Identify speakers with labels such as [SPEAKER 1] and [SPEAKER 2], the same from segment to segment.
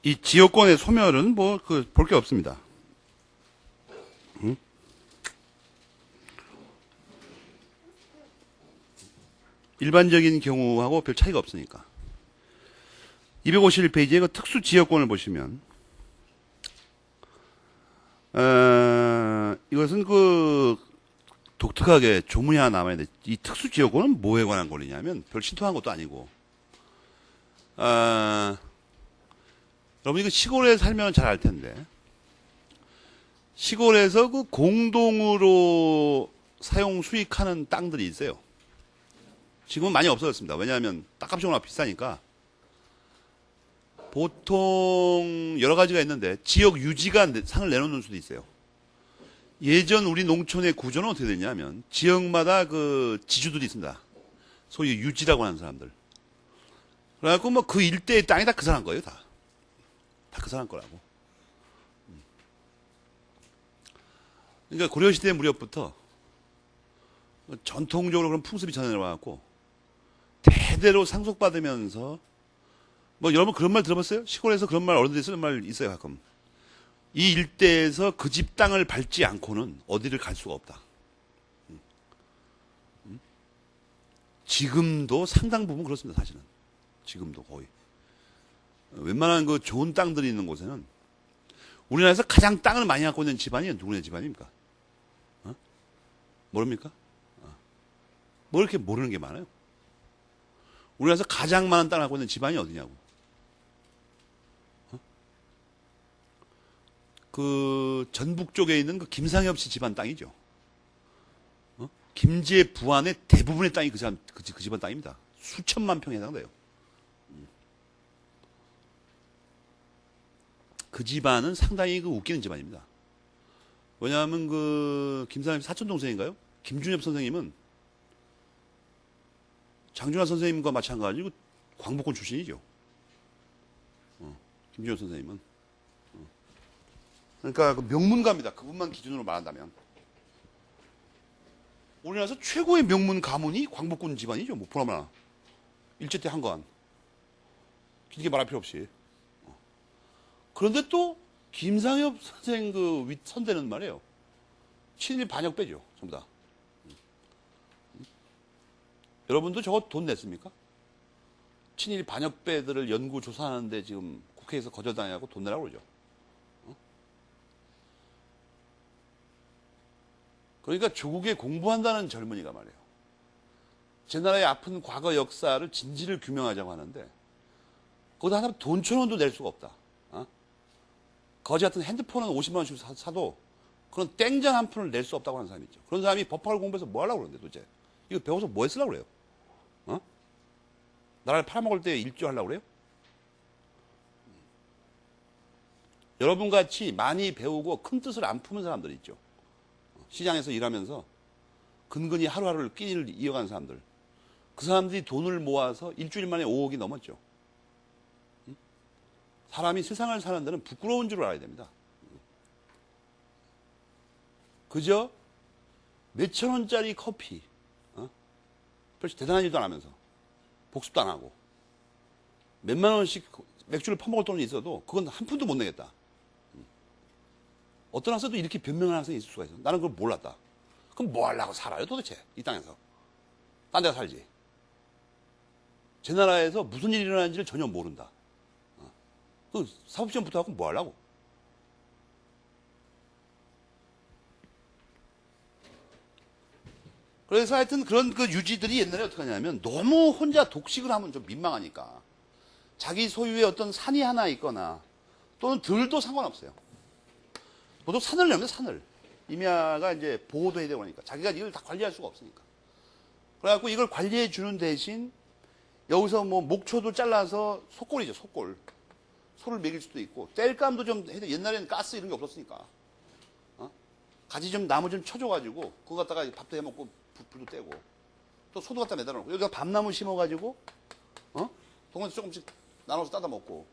[SPEAKER 1] 이 지역권의 소멸은 뭐 볼 게 없습니다. 응? 일반적인 경우하고 별 차이가 없으니까. 251페이지에 그 특수 지역권을 보시면 이것은 독특하게 조문이 하나 남아야 돼. 이 특수 지역권은 뭐에 관한 권리냐면 별 신통한 것도 아니고 여러분 이거 시골에 살면 잘 알 텐데 시골에서 그 공동으로 사용 수익하는 땅들이 있어요. 지금은 많이 없어졌습니다. 왜냐하면 땅값이 워낙 비싸니까. 보통 여러 가지가 있는데 지역 유지가 상을 내놓는 수도 있어요. 예전 우리 농촌의 구조는 어떻게 됐냐면 지역마다 그 지주들이 있습니다. 소위 유지라고 하는 사람들. 그래갖고 뭐 그 일대의 땅이 다 그 사람 거예요. 다 그 사람 거라고. 그러니까 고려시대 무렵부터 전통적으로 그런 풍습이 전해내려와갖고 대대로 상속받으면서 뭐 여러분 그런 말 들어봤어요? 시골에서 그런 말 어른들이 쓰는 말 있어요 가끔. 이 일대에서 그 집 땅을 밟지 않고는 어디를 갈 수가 없다. 지금도 상당 부분 그렇습니다. 사실은 지금도 거의 웬만한 그 좋은 땅들이 있는 곳에는 우리나라에서 가장 땅을 많이 갖고 있는 집안이 누구네 집안입니까? 모릅니까? 뭐 이렇게 모르는 게 많아요? 우리나라에서 가장 많은 땅을 갖고 있는 집안이 어디냐고. 그 전북 쪽에 있는 그 김상엽 씨 집안 땅이죠. 김제 부안의 대부분의 땅이 그 집안 땅입니다. 수천만 평에 해당돼요. 그 집안은 상당히 그 웃기는 집안입니다. 왜냐하면 그 김상엽 사촌 동생인가요? 김준엽 선생님은 장준하 선생님과 마찬가지로 광복군 출신이죠. 김준엽 선생님은. 그러니까 그 명문가입니다. 그분만 기준으로 말한다면. 우리나라에서 최고의 명문 가문이 광복군 집안이죠. 뭐 보나마나. 일제 때 한거한. 길게 말할 필요 없이. 그런데 또 김상엽 선생 그 윗선대는 말이에요. 친일 반역배죠. 전부 다. 여러분도 저거 돈 냈습니까? 친일 반역배들을 연구 조사하는데 지금 국회에서 거절당하고 돈 내라고 그러죠. 그러니까 조국에 공부한다는 젊은이가 말이에요. 제 나라의 아픈 과거 역사를 진실을 규명하자고 하는데 거기다 하나 돈 1,000원도 낼 수가 없다. 거지 같은 핸드폰은 50만 원씩 사도 그런 땡장 한 푼을 낼 수 없다고 하는 사람이 있죠. 그런 사람이 법학을 공부해서 뭐 하려고 그러는데 도대체. 이거 배워서 뭐 했으려고 그래요? 나라를 팔아먹을 때 일조하려고 그래요? 여러분같이 많이 배우고 큰 뜻을 안 품은 사람들이 있죠. 시장에서 일하면서 근근히 하루하루를 끼니를 이어가는 사람들. 그 사람들이 돈을 모아서 일주일 만에 5억이 넘었죠. 사람이 세상을 사는 데는 부끄러운 줄 알아야 됩니다. 그저 몇천 원짜리 커피, 별로 대단한 일도 안 하면서 복습도 안 하고 몇만 원씩 맥주를 퍼먹을 돈이 있어도 그건 한 푼도 못 내겠다. 어떤 학생도 이렇게 변명하는 학생이 있을 수가 있어. 나는 그걸 몰랐다. 그럼 뭐 하려고 살아요 도대체 이 땅에서. 딴 데가 살지. 제 나라에서 무슨 일이 일어나는지를 전혀 모른다. 그 사법시험 붙어갖고 뭐 하려고. 그래서 하여튼 그런 그 유지들이 옛날에 어떻게 하냐면 너무 혼자 독식을 하면 좀 민망하니까 자기 소유의 어떤 산이 하나 있거나 또는 들도 상관없어요. 보통 산을 내면 산을. 임야가 이제 보호도 해야 되고 그러니까 자기가 이걸 다 관리할 수가 없으니까. 그래갖고 이걸 관리해 주는 대신 여기서 뭐 목초도 잘라서 속골이죠, 속골. 소를 먹일 수도 있고 땔감도 좀 해야 돼. 옛날에는 가스 이런 게 없었으니까. 가지 좀 나무 좀 쳐줘가지고 그거 갖다가 밥도 해먹고 불도 떼고 또 소도 갖다 매달아 놓고 여기다 밤나무 심어가지고 동네에서 조금씩 나눠서 따다 먹고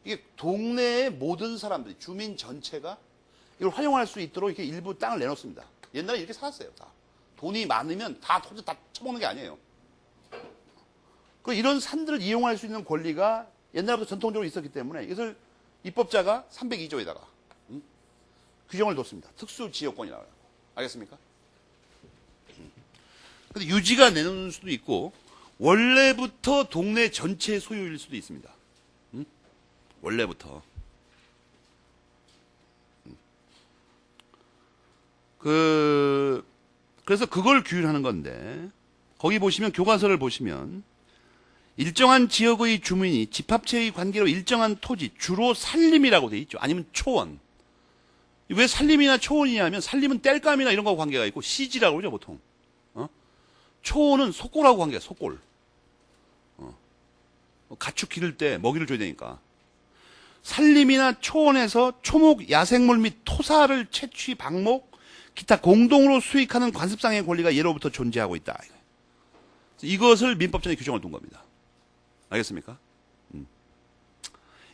[SPEAKER 1] 이게 동네의 모든 사람들이 주민 전체가 이걸 활용할 수 있도록 이렇게 일부 땅을 내놓습니다. 옛날에 이렇게 살았어요. 다 돈이 많으면 다 토지 다 쳐먹는 게 아니에요. 그 이런 산들을 이용할 수 있는 권리가 옛날부터 전통적으로 있었기 때문에 이것을 입법자가 302조에다가 규정을 뒀습니다. 특수지역권이라고. 알겠습니까? 근데 유지가 내놓는 수도 있고 원래부터 동네 전체 소유일 수도 있습니다. 원래부터. 그래서 그걸 규율하는 건데 거기 보시면 교과서를 보시면 일정한 지역의 주민이 집합체의 관계로 일정한 토지, 주로 산림이라고 돼 있죠. 아니면 초원. 왜 산림이나 초원이냐면 산림은 땔감이나 이런 거하고 관계가 있고 시지라고 그러죠 보통. 초원은 속골하고 관계가 속골. 가축 기를 때 먹이를 줘야 되니까. 산림이나 초원에서 초목, 야생물 및 토사를 채취, 방목, 기타 공동으로 수익하는 관습상의 권리가 예로부터 존재하고 있다. 이것을 민법전에 규정을 둔 겁니다. 알겠습니까?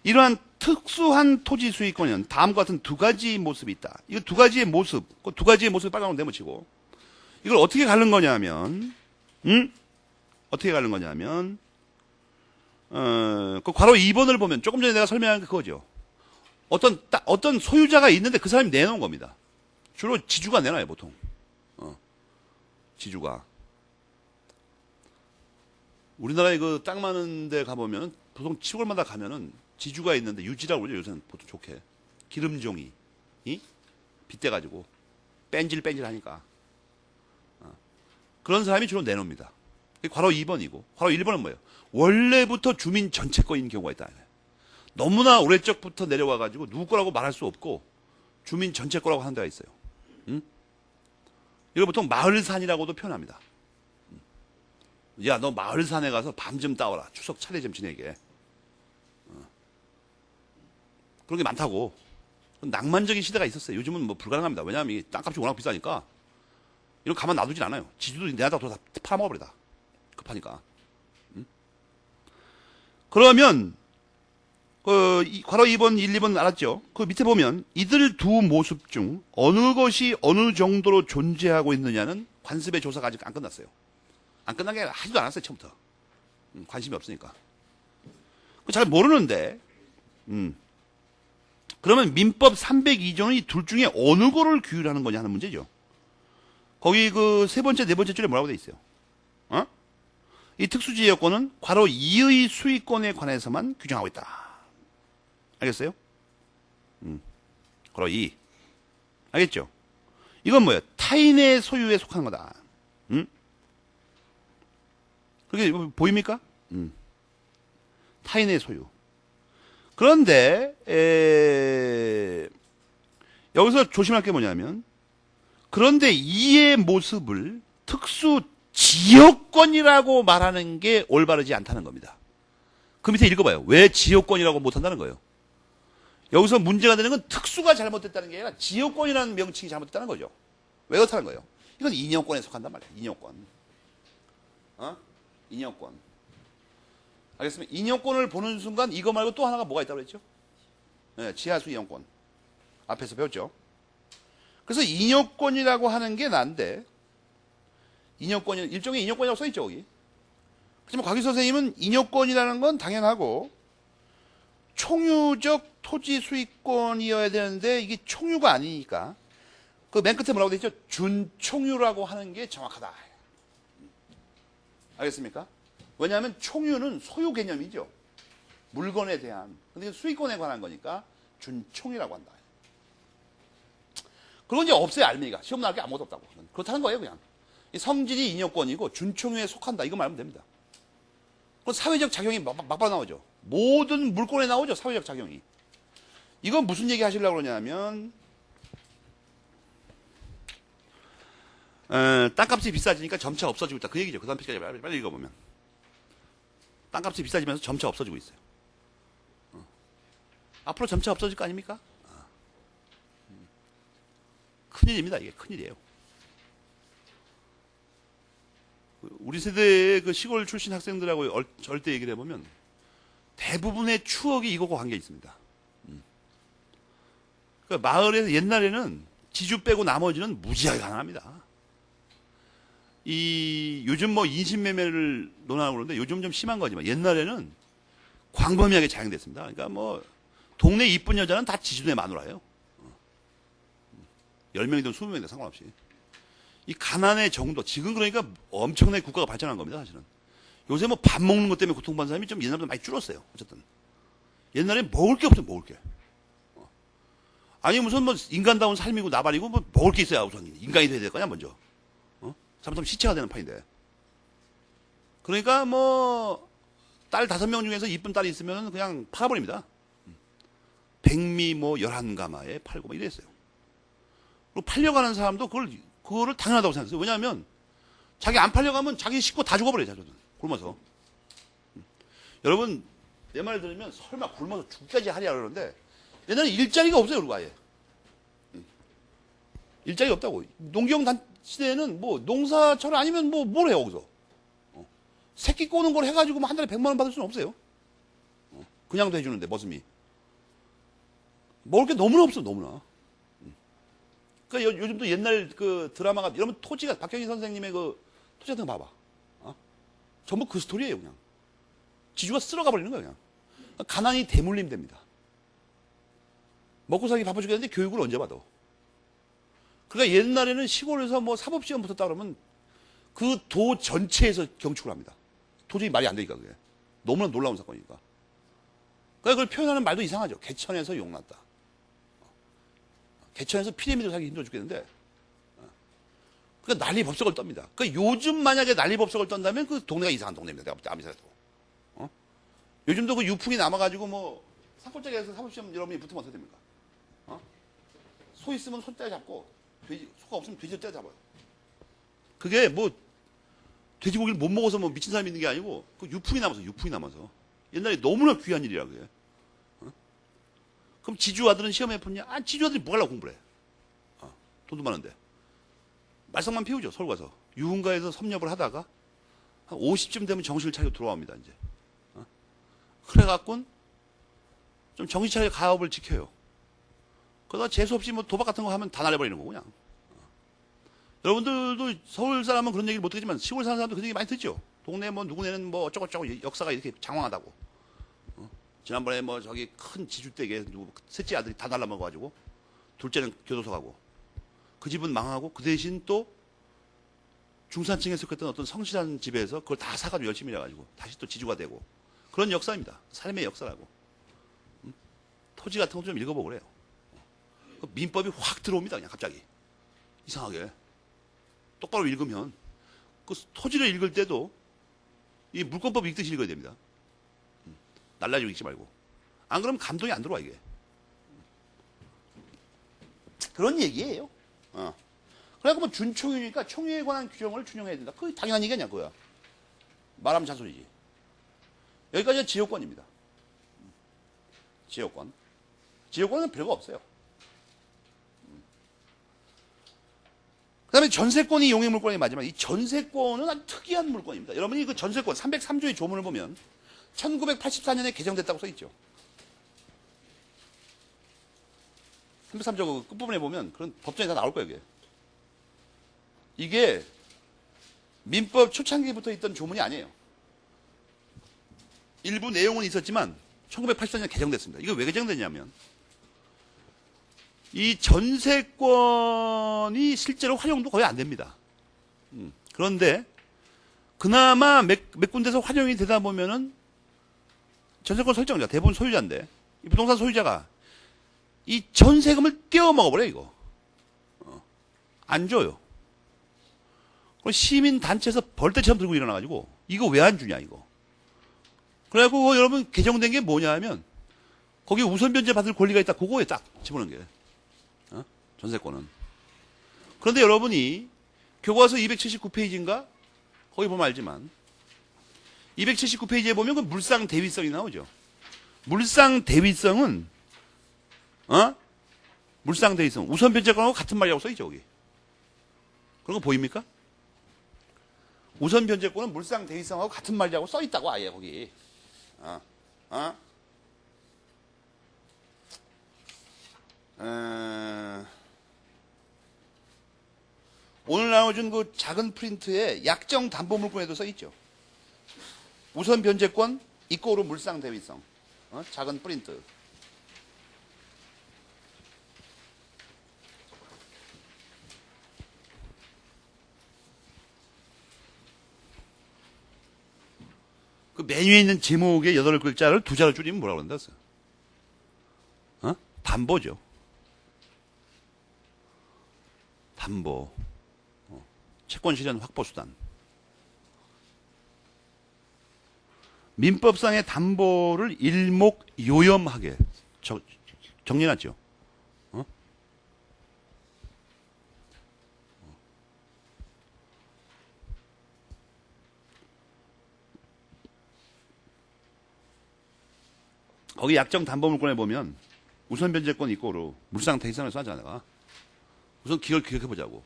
[SPEAKER 1] 이러한 특수한 토지 수익권은 다음과 같은 두 가지 모습이 있다. 이 두 가지의 모습, 그 두 가지의 모습을 빨간으로 내묻히고 이걸 어떻게 가른 거냐면, 어떻게 가른 거냐면, 그 괄호 2번을 보면 조금 전에 내가 설명한 게 그거죠. 어떤 소유자가 있는데 그 사람이 내놓은 겁니다. 주로 지주가 내놔요, 보통. 지주가. 우리나라에 그 땅 많은 데 가보면, 보통 시골마다 가면은 지주가 있는데, 유지라고 그러죠, 요새는 보통 좋게. 기름종이, 빗대가지고, 뺀질 하니까. 그런 사람이 주로 내놓습니다. 괄호 2번이고, 괄호 1번은 뭐예요? 원래부터 주민 전체 거인 경우가 있다. 너무나 오래적부터 내려와가지고, 누구 거라고 말할 수 없고, 주민 전체 거라고 하는 데가 있어요. 이걸 보통 마을산이라고도 표현합니다. 야, 너 마을산에 가서 밤 좀 따와라. 추석 차례 좀 지내게. 그런 게 많다고. 낭만적인 시대가 있었어요. 요즘은 뭐 불가능합니다. 왜냐하면 이 땅값이 워낙 비싸니까. 이런 가만 놔두진 않아요. 지주도 내다 다 팔아먹어버리다. 급하니까. 그러면, 괄호 2번, 1, 2번 알았죠? 그 밑에 보면 이들 두 모습 중 어느 것이 어느 정도로 존재하고 있느냐는 관습의 조사가 아직 안 끝났어요. 안 끝난 게 하지도 않았어요, 처음부터. 관심이 없으니까. 잘 모르는데, 그러면 민법 302조는 이 둘 중에 어느 거를 규율하는 거냐 하는 문제죠. 거기 그 세 번째, 네 번째 줄에 뭐라고 돼 있어요? 이 특수지역권은 괄호 2의 수익권에 관해서만 규정하고 있다. 알겠어요? 괄호 2. 알겠죠? 이건 뭐예요? 타인의 소유에 속하는 거다. 그게 보입니까? 타인의 소유. 그런데 여기서 조심할 게 뭐냐면 그런데 이의 모습을 특수 지역권이라고 말하는 게 올바르지 않다는 겁니다. 그 밑에 읽어봐요. 왜 지역권이라고 못한다는 거예요? 여기서 문제가 되는 건 특수가 잘못됐다는 게 아니라 지역권이라는 명칭이 잘못됐다는 거죠. 왜 그렇다는 거예요? 이건 인연권에 속한단 말이에요. 인연권. 인연권. 알겠습니까? 인연권을 보는 순간 이거 말고 또 하나가 뭐가 있다고 그랬죠? 네, 지하수 인연권. 앞에서 배웠죠? 그래서 인연권이라고 하는 게 난데 인연권이 일종의 인연권이라고 써있죠 거기. 하지만 곽유 선생님은 인연권이라는 건 당연하고 총유적 토지 수익권이어야 되는데 이게 총유가 아니니까 그 맨 끝에 뭐라고 돼 있죠? 준총유라고 하는 게 정확하다. 알겠습니까? 왜냐하면 총유는 소유 개념이죠. 물건에 대한. 근데 수익권에 관한 거니까 준총유라고 한다. 그건 이제 없어요, 알맹이가. 시험 나올 게 아무것도 없다고. 그렇다는 거예요, 그냥. 이 성질이 인여권이고 준총유에 속한다. 이거 말하면 됩니다. 그럼 사회적 작용이 막바로 나오죠. 모든 물권에 나오죠, 사회적 작용이. 이건 무슨 얘기 하시려고 그러냐면, 땅값이 비싸지니까 점차 없어지고 있다. 그 얘기죠. 그 다음 페이지까지 빨리 읽어보면. 땅값이 비싸지면서 점차 없어지고 있어요. 앞으로 점차 없어질 거 아닙니까? 큰일입니다. 이게 큰일이에요. 우리 세대의 그 시골 출신 학생들하고 절대 얘기를 해보면 대부분의 추억이 이거과 관계 있습니다. 그러니까 마을에서 옛날에는 지주 빼고 나머지는 무지하게 가난합니다. 요즘 뭐 인신매매를 논하고 그러는데 요즘 좀 심한 거지만 옛날에는 광범위하게 자행됐습니다. 그러니까 뭐 동네 이쁜 여자는 다 지주네 마누라예요. 10명이든 20명이든 상관없이. 이 가난의 정도, 지금 그러니까 엄청나게 국가가 발전한 겁니다, 사실은. 요새 뭐 밥 먹는 것 때문에 고통받는 사람이 좀 옛날보다 많이 줄었어요. 어쨌든. 옛날에 먹을 게 없어요, 먹을 게. 아니, 무슨 뭐 인간다운 삶이고 나발이고 뭐 먹을 게 있어야 우선 인간이 돼야 될 거냐, 먼저. 잘못하면 시체가 되는 판인데. 그러니까 뭐, 딸 5명 중에서 이쁜 딸이 있으면 그냥 팔아버립니다. 백미 뭐 11가마에 팔고 뭐 이랬어요. 그리고 팔려가는 사람도 그거를 당연하다고 생각했어요. 왜냐하면 자기 안 팔려가면 자기 식구 다 죽어버려요, 자기는. 굶어서. 여러분, 내 말 들으면 설마 굶어서 죽기까지 하냐 그러는데 옛날에 일자리가 없어요, 그리고 아예. 일자리가 없다고. 농경 시대에는 뭐 농사철 아니면 뭐 뭘 해요, 거기서. 새끼 꼬는 걸 해가지고 뭐 한 달에 100만 원 받을 수는 없어요. 그냥도 해주는데, 머슴이. 먹을 게 너무나 없어, 너무나. 그러니까 요즘도 옛날 그 드라마가, 여러분 토지가, 박경희 선생님의 그 토지 같은 거 봐봐. 전부 그 스토리예요, 그냥. 지주가 쓸어가 버리는 거예요, 그냥. 가난이 대물림 됩니다. 먹고 살기 바빠 죽겠는데 교육을 언제 받아? 그러니까 옛날에는 시골에서 뭐 사법시험 붙었다 그러면 그 도 전체에서 경축을 합니다. 도저히 말이 안 되니까 그게. 너무나 놀라운 사건이니까. 그러니까 그걸 표현하는 말도 이상하죠. 개천에서 용났다. 개천에서 피레미드 사기 힘들어 죽겠는데. 그러니까 난리법석을 떱니다. 그러니까 요즘 만약에 난리법석을 떤다면 그 동네가 이상한 동네입니다. 내가 볼 때 아무리 생각해도. 요즘도 그 유풍이 남아가지고 뭐 산골짜기에서 사법시험 여러분이 붙으면 어떻게 됩니까? 소 있으면 소떼 잡고 소가 없으면 돼지 떼 잡아요. 그게 뭐 돼지고기를 못 먹어서 뭐 미친 사람이 있는 게 아니고 그 유풍이 남아서 옛날에 너무나 귀한 일이라 그게. 그럼 지주 아들은 시험에 붙냐? 지주 아들이 뭐 하려고 공부를 해? 돈도 많은데. 말썽만 피우죠, 서울 가서. 유흥가에서 섭렵을 하다가 한 50쯤 되면 정신을 차리고 들어옵니다, 이제. 그래갖고는 좀 정신 차리고 가업을 지켜요. 그러다 재수없이 뭐 도박 같은 거 하면 다 날려버리는 거고, 그냥. 여러분들도 서울 사람은 그런 얘기를 못 듣지만 시골 사는 사람도 그런 얘기 많이 듣죠. 동네 뭐 누구네는 뭐 어쩌고저쩌고 역사가 이렇게 장황하다고. 지난번에 뭐 저기 큰 지주댁에 셋째 아들이 다 날라먹어가지고 둘째는 교도소 가고 그 집은 망하고 그 대신 또 중산층에 속했던 어떤 성실한 집에서 그걸 다 사가지고 열심히 해가지고 다시 또 지주가 되고 그런 역사입니다. 삶의 역사라고. 토지 같은 거 좀 읽어보고 그래요. 민법이 확 들어옵니다. 그냥 갑자기. 이상하게. 똑바로 읽으면 그 토지를 읽을 때도 이 물권법 읽듯이 읽어야 됩니다. 날라지고 읽지 말고. 안 그러면 감동이 안 들어와 이게. 그런 얘기예요. 그래갖고 뭐 준총유니까 총유에 관한 규정을 준용해야 된다. 그게 당연한 얘기 아니야 그거야. 말하면 잔소리지. 여기까지는 지역권입니다. 지역권. 지역권은 별거 없어요. 그 다음에 전세권이 용익물권이 맞지만 이 전세권은 아주 특이한 물권입니다. 여러분이 그 전세권 303조의 조문을 보면 1984년에 개정됐다고 써있죠. 303조 그 끝부분에 보면 그런 법정에 다 나올 거예요. 이게 민법 초창기부터 있던 조문이 아니에요. 일부 내용은 있었지만 1984년에 개정됐습니다. 이거 왜 개정됐냐면 이 전세권이 실제로 활용도 거의 안 됩니다. 그런데 그나마 몇 군데서 활용이 되다 보면은 전세권 설정자, 대부분 소유자인데 이 부동산 소유자가 이 전세금을 떼어 먹어버려 이거. 안 줘요. 그리고 시민단체에서 벌떼처럼 들고 일어나가지고 이거 왜 안 주냐 이거. 그래갖고 여러분 개정된 게 뭐냐 하면 거기 우선 변제 받을 권리가 있다. 그거에 딱 집어넣은 게. 전세권은. 그런데 여러분이 교과서 279페이지인가? 거기 보면 알지만 279페이지에 보면 그 물상 대위성이 나오죠. 물상 대위성은 물상 대위성 우선 변제권하고 같은 말이라고 써있죠 거기. 그런 거 보입니까? 우선 변제권은 물상 대위성하고 같은 말이라고 써있다고 아예 거기. 오늘 나눠준 그 작은 프린트에 약정 담보물권에도 써있죠. 우선 변제권 이꼬르 물상 대위성. 작은 프린트. 그 메뉴에 있는 제목의 8글자를 2자로 줄이면 뭐라고 그런다 했어요? 담보죠. 담보. 채권 실현 확보 수단. 민법상의 담보를 일목요연하게 정리해놨죠. 거기 약정 담보물권에 보면 우선 변제권 있고 물상 대상을 써잖아. 우선 기억을 기억해보자고.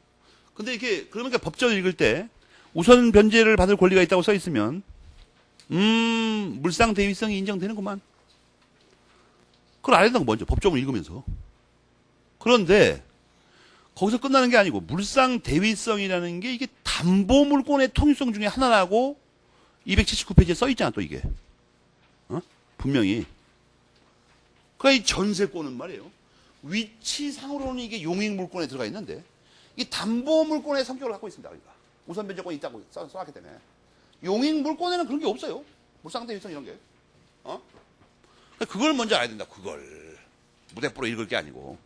[SPEAKER 1] 근데 이렇게 그러니까 법정을 읽을 때 우선 변제를 받을 권리가 있다고 써 있으면 물상 대위성이 인정되는구만. 그걸 알아야 된다고 먼저 법정을 읽으면서. 그런데 거기서 끝나는 게 아니고 물상 대위성이라는 게 이게 담보물권의 통일성 중에 하나라고 279페이지에 써 있잖아 또 이게. 분명히. 그러니까 이 전세권은 말이에요. 위치상으로는 이게 용익물권에 들어가 있는데 이 담보물권의 성격을 갖고 있습니다. 그러니까 우선 변제권이 있다고 써놨기 때문에 용익물권에는 그런 게 없어요. 물상대위성 이런 게. 그걸 먼저 알아야 된다. 그걸 무대뽀로 읽을 게 아니고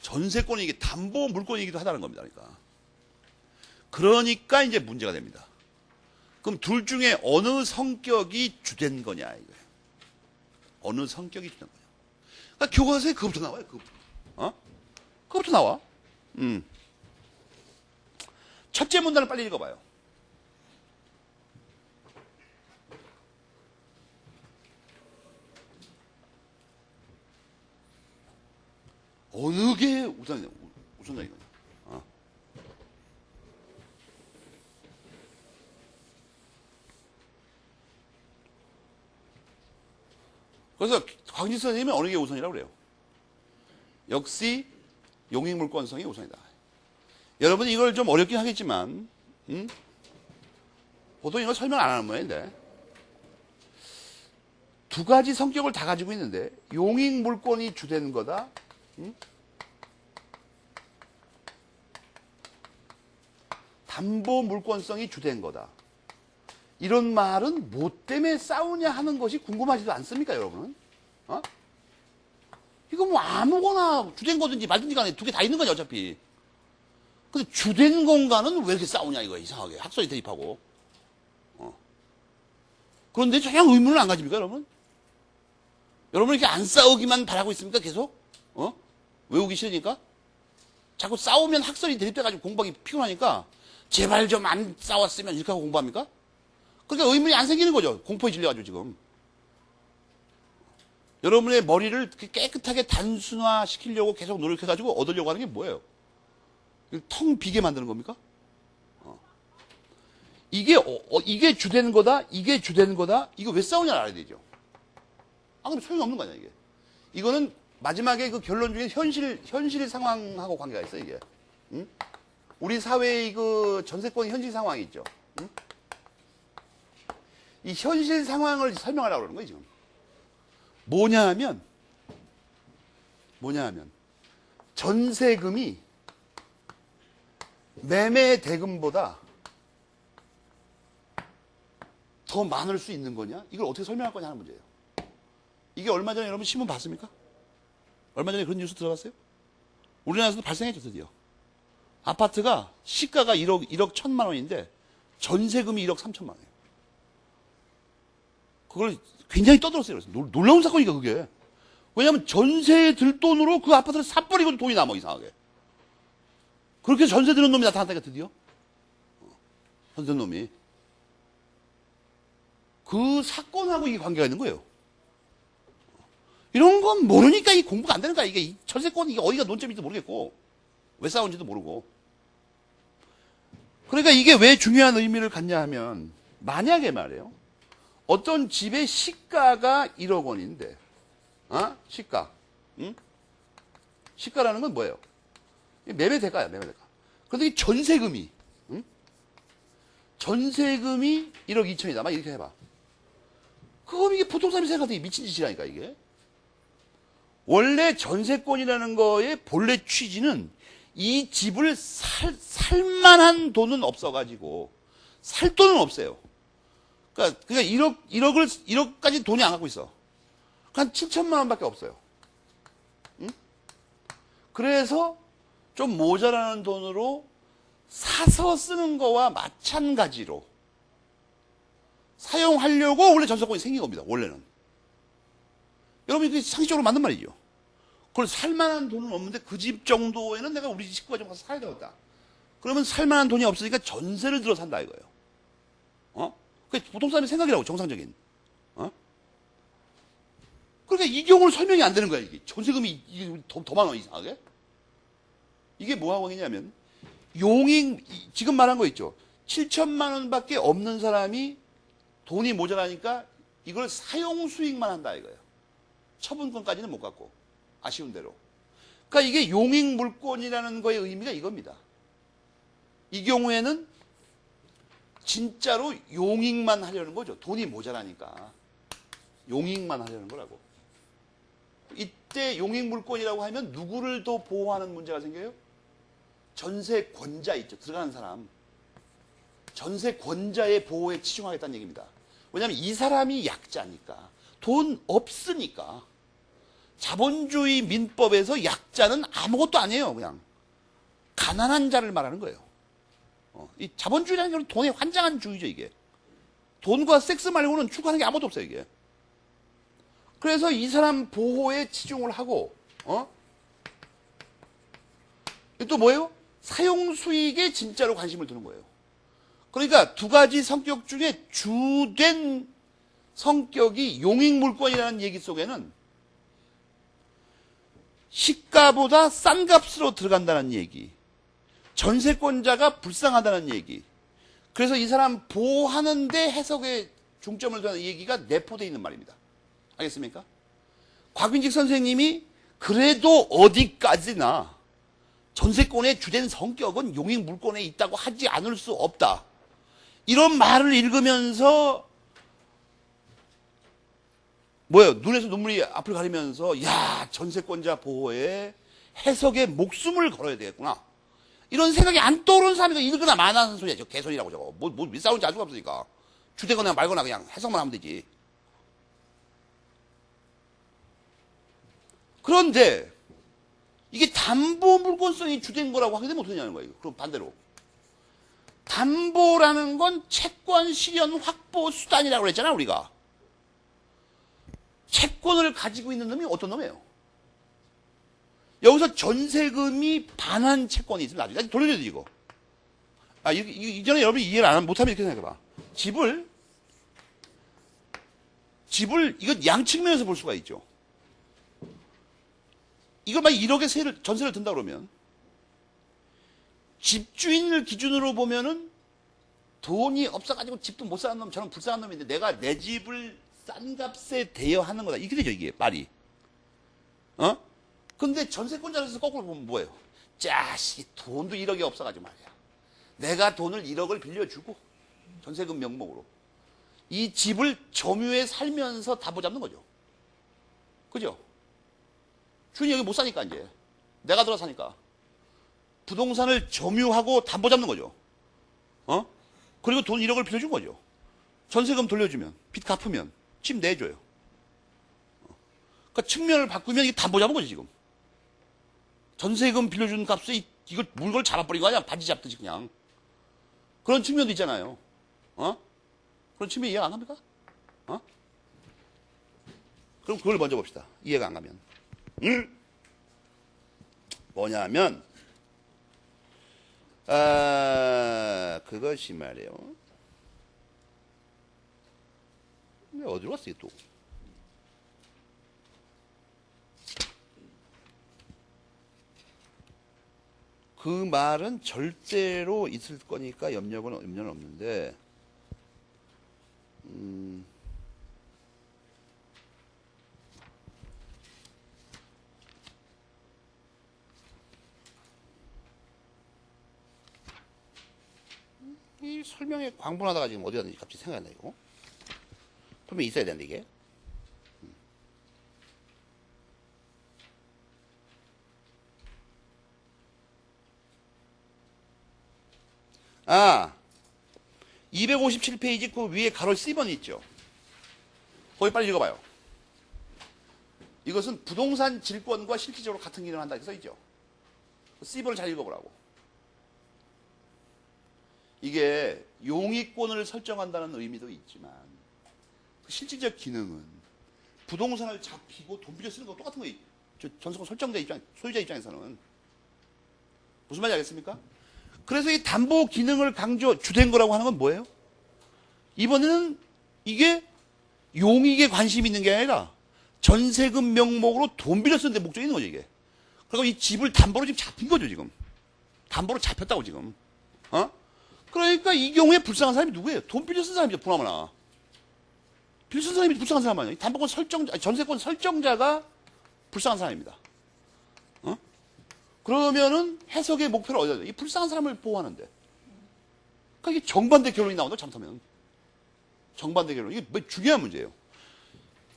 [SPEAKER 1] 전세권이 이게 담보물권이기도 하다는 겁니다. 그러니까 이제 문제가 됩니다. 그럼 둘 중에 어느 성격이 주된 거냐 이거예요. 어느 성격이 주된 거냐. 그러니까 교과서에 그것부터 나와요. 그것부터 나와. 첫째 문단을 빨리 읽어봐요. 어느 게 우선적인 거냐. 그래서 광진수 선생님은 어느 게 우선이라고 그래요? 역시 용익물권성이 우선이다. 여러분 이걸 좀 어렵긴 하겠지만 보통 이걸 설명 안 하는 모양인데 두 가지 성격을 다 가지고 있는데 용익물권이 주된 거다. 담보물권성이 주된 거다. 이런 말은 뭐 때문에 싸우냐 하는 것이 궁금하지도 않습니까, 여러분은? 이거 뭐 아무거나 주된 거든지 말든지 간에 두 개 다 있는 거냐, 어차피. 근데 주된 공간은 왜 이렇게 싸우냐, 이거 이상하게. 학설이 대입하고. 그런데 전혀 의문을 안 가집니까, 여러분? 여러분 이렇게 안 싸우기만 바라고 있습니까, 계속? 외우기 싫으니까? 자꾸 싸우면 학설이 대입돼가지고 공부하기 피곤하니까 제발 좀 안 싸웠으면 이렇게 하고 공부합니까? 그러니까 의문이 안 생기는 거죠. 공포에 질려가지고 지금. 여러분의 머리를 깨끗하게 단순화시키려고 계속 노력해가지고 얻으려고 하는 게 뭐예요? 텅 비게 만드는 겁니까? 이게 주된 거다, 이게 주된 거다, 이거 왜 싸우냐를 알아야 되죠. 그럼 소용이 없는 거 아니야, 이게. 이거는 마지막에 그 결론 중에 현실 상황하고 관계가 있어, 이게. 우리 사회의 그 전세권 현실 상황이 있죠. 이 현실 상황을 설명하려고 그러는 거예요, 지금. 뭐냐 하면, 전세금이 매매 대금보다 더 많을 수 있는 거냐? 이걸 어떻게 설명할 거냐 하는 문제예요. 이게 얼마 전에 여러분 신문 봤습니까? 얼마 전에 그런 뉴스 들어봤어요? 우리나라에서도 발생했죠, 드디어. 아파트가 시가가 1억 1,000만 원인데 전세금이 1억 3천만 원이에요. 그걸 굉장히 떠들었어요. 그래서 놀라운 사건이니까 그게. 왜냐하면 전세 들 돈으로 그 아파트를 사버리고 돈이 남아, 이상하게. 그렇게 전세 드는 놈이 나타났다니까, 드디어. 전세 놈이. 그 사건하고 이게 관계가 있는 거예요. 이런 건 모르니까 이 공부가 안 되는 거야. 이게 전세권 이게 어디가 논점인지도 모르겠고 왜 싸운지도 모르고. 그러니까 이게 왜 중요한 의미를 갖냐 하면 만약에 말이에요. 어떤 집의 시가가 1억 원인데 시가. 시가라는 건 뭐예요? 매매대가야, 매매대가. 그런데 이 전세금이 전세금이 1억 2천이다. 막 이렇게 해봐. 그럼 이게 보통 사람이 생각하기 미친 짓이라니까, 이게. 원래 전세권이라는 거의 본래 취지는 이 집을 살만한 돈은 없어가지고 살 돈은 없어요. 그러니까 1억까지 돈이 안 갖고 있어. 한 7천만 원밖에 없어요. 응? 그래서 좀 모자라는 돈으로 사서 쓰는 거와 마찬가지로 사용하려고 원래 전세권이 생긴 겁니다. 원래는. 여러분 이게 상식적으로 맞는 말이죠. 그걸 살만한 돈은 없는데 그 집 정도에는 내가 우리 식구가 좀 가서 사야 되겠다. 그러면 살만한 돈이 없으니까 전세를 들어 산다 이거예요. 그게 보통 사람의 생각이라고, 정상적인. 그러니까 이 경우는 설명이 안 되는 거야, 이게. 전세금이 이게 더 많아, 이상하게. 이게 뭐 상황이냐면, 지금 말한 거 있죠. 7천만 원밖에 없는 사람이 돈이 모자라니까 이걸 사용 수익만 한다 이거예요. 처분권까지는 못 갖고. 아쉬운 대로. 그러니까 이게 용익 물권이라는 거의 의미가 이겁니다. 이 경우에는 진짜로 용익만 하려는 거죠. 돈이 모자라니까. 용익만 하려는 거라고. 이때 용익 물권이라고 하면 누구를 더 보호하는 문제가 생겨요? 전세권자 있죠. 들어가는 사람. 전세권자의 보호에 치중하겠다는 얘기입니다. 왜냐하면 이 사람이 약자니까. 돈 없으니까. 자본주의 민법에서 약자는 아무것도 아니에요. 그냥 가난한 자를 말하는 거예요. 이 자본주의라는 건 돈에 환장한 주의죠. 이게 돈과 섹스 말고는 추구하는 게 아무것도 없어요. 이게. 그래서 이 사람 보호에 치중을 하고 또 뭐예요? 사용 수익에 진짜로 관심을 두는 거예요. 그러니까 두 가지 성격 중에 주된 성격이 용익 물권이라는 얘기 속에는 시가보다 싼 값으로 들어간다는 얘기, 전세권자가 불쌍하다는 얘기, 그래서 이 사람 보호하는데 해석에 중점을 두는 얘기가 내포되어 있는 말입니다. 알겠습니까? 곽윤직 선생님이 그래도 어디까지나 전세권의 주된 성격은 용익 물권에 있다고 하지 않을 수 없다. 이런 말을 읽으면서 뭐예요? 눈에서 눈물이 앞을 가리면서 야, 전세권자 보호에 해석에 목숨을 걸어야 되겠구나. 이런 생각이 안 떠오르는 사람이 읽거나 마나하는 소리야. 개소리라고 저거. 뭐 싸우는지 알 수가 없으니까. 주되거나 말거나 그냥 해석만 하면 되지. 그런데 이게 담보 물권성이 주된 거라고 하게 되면 어떻게 되냐는 거예요. 그럼 반대로. 담보라는 건 채권 실현 확보 수단이라고 그랬잖아, 우리가. 채권을 가지고 있는 놈이 어떤 놈이에요? 여기서 전세금이 반환 채권이 있으면 나중에 돌려줘야지, 이거. 이전에 여러분이 이해를 못하면 이렇게 생각해봐. 집을, 이거 양측면에서 볼 수가 있죠. 이걸 만약 1억의 전세를 든다 그러면, 집주인을 기준으로 보면은 돈이 없어가지고 집도 못 사는 놈, 저는 불쌍한 놈인데 내가 내 집을 싼 값에 대여하는 거다. 이렇게 되죠, 이게, 말이. 근데 전세권자로서 거꾸로 보면 뭐예요? 자식, 돈도 1억이 없어가지고 말이야. 내가 돈을 1억을 빌려주고, 전세금 명목으로. 이 집을 점유해 살면서 담보 잡는 거죠. 그죠? 주인이 여기 못 사니까, 이제. 내가 들어 사니까. 부동산을 점유하고 담보 잡는 거죠. 그리고 돈 1억을 빌려준 거죠. 전세금 돌려주면, 빚 갚으면, 집 내줘요. 그러니까 측면을 바꾸면 이게 담보 잡은 거지, 지금. 전세금 빌려준 값에 이걸 물건을 잡아버린 거 아니야? 바지 잡듯이 그냥. 그런 측면도 있잖아요. 그런 측면 이해가 안 갑니까? 그럼 그걸 먼저 봅시다. 이해가 안 가면. 뭐냐면, 그것이 말이에요. 어디로 갔어, 이게 또? 그 말은 절대로 있을 거니까 염려는 없는데, 이 설명에 광분하다가 지금 어디 갔는지 갑자기 생각이 안 나, 이거. 분명히 있어야 되는데, 이게. 257페이지 그 위에 가로 C번이 있죠. 거기 빨리 읽어봐요. 이것은 부동산 질권과 실질적으로 같은 기능을 한다 이렇게 써있죠. C번을 잘 읽어보라고. 이게 용의권을 설정한다는 의미도 있지만 그 실질적 기능은 부동산을 잡히고 돈 빌려 쓰는 거 똑같은 거예요. 전세권 설정자 입장, 소유자 입장에서는. 무슨 말인지 알겠습니까? 그래서 이 담보 기능을 주된 거라고 하는 건 뭐예요? 이번에는 이게 용익에 관심이 있는 게 아니라 전세금 명목으로 돈 빌려 쓰는 데 목적이 있는 거죠, 이게. 그리고 이 집을 담보로 지금 잡힌 거죠, 지금. 담보로 잡혔다고, 지금. 그러니까 이 경우에 불쌍한 사람이 누구예요? 돈 빌려 쓴 사람이죠, 보나마나. 빌려 쓴 사람이 불쌍한 사람 아니에요? 담보권 설정자, 전세권 설정자가 불쌍한 사람입니다. 그러면은 해석의 목표를 어디다 둬요? 이 불쌍한 사람을 보호하는데. 그러니까 이게 정반대 결론이 나온다, 잘못하면. 정반대 결론. 이게 뭐 중요한 문제예요.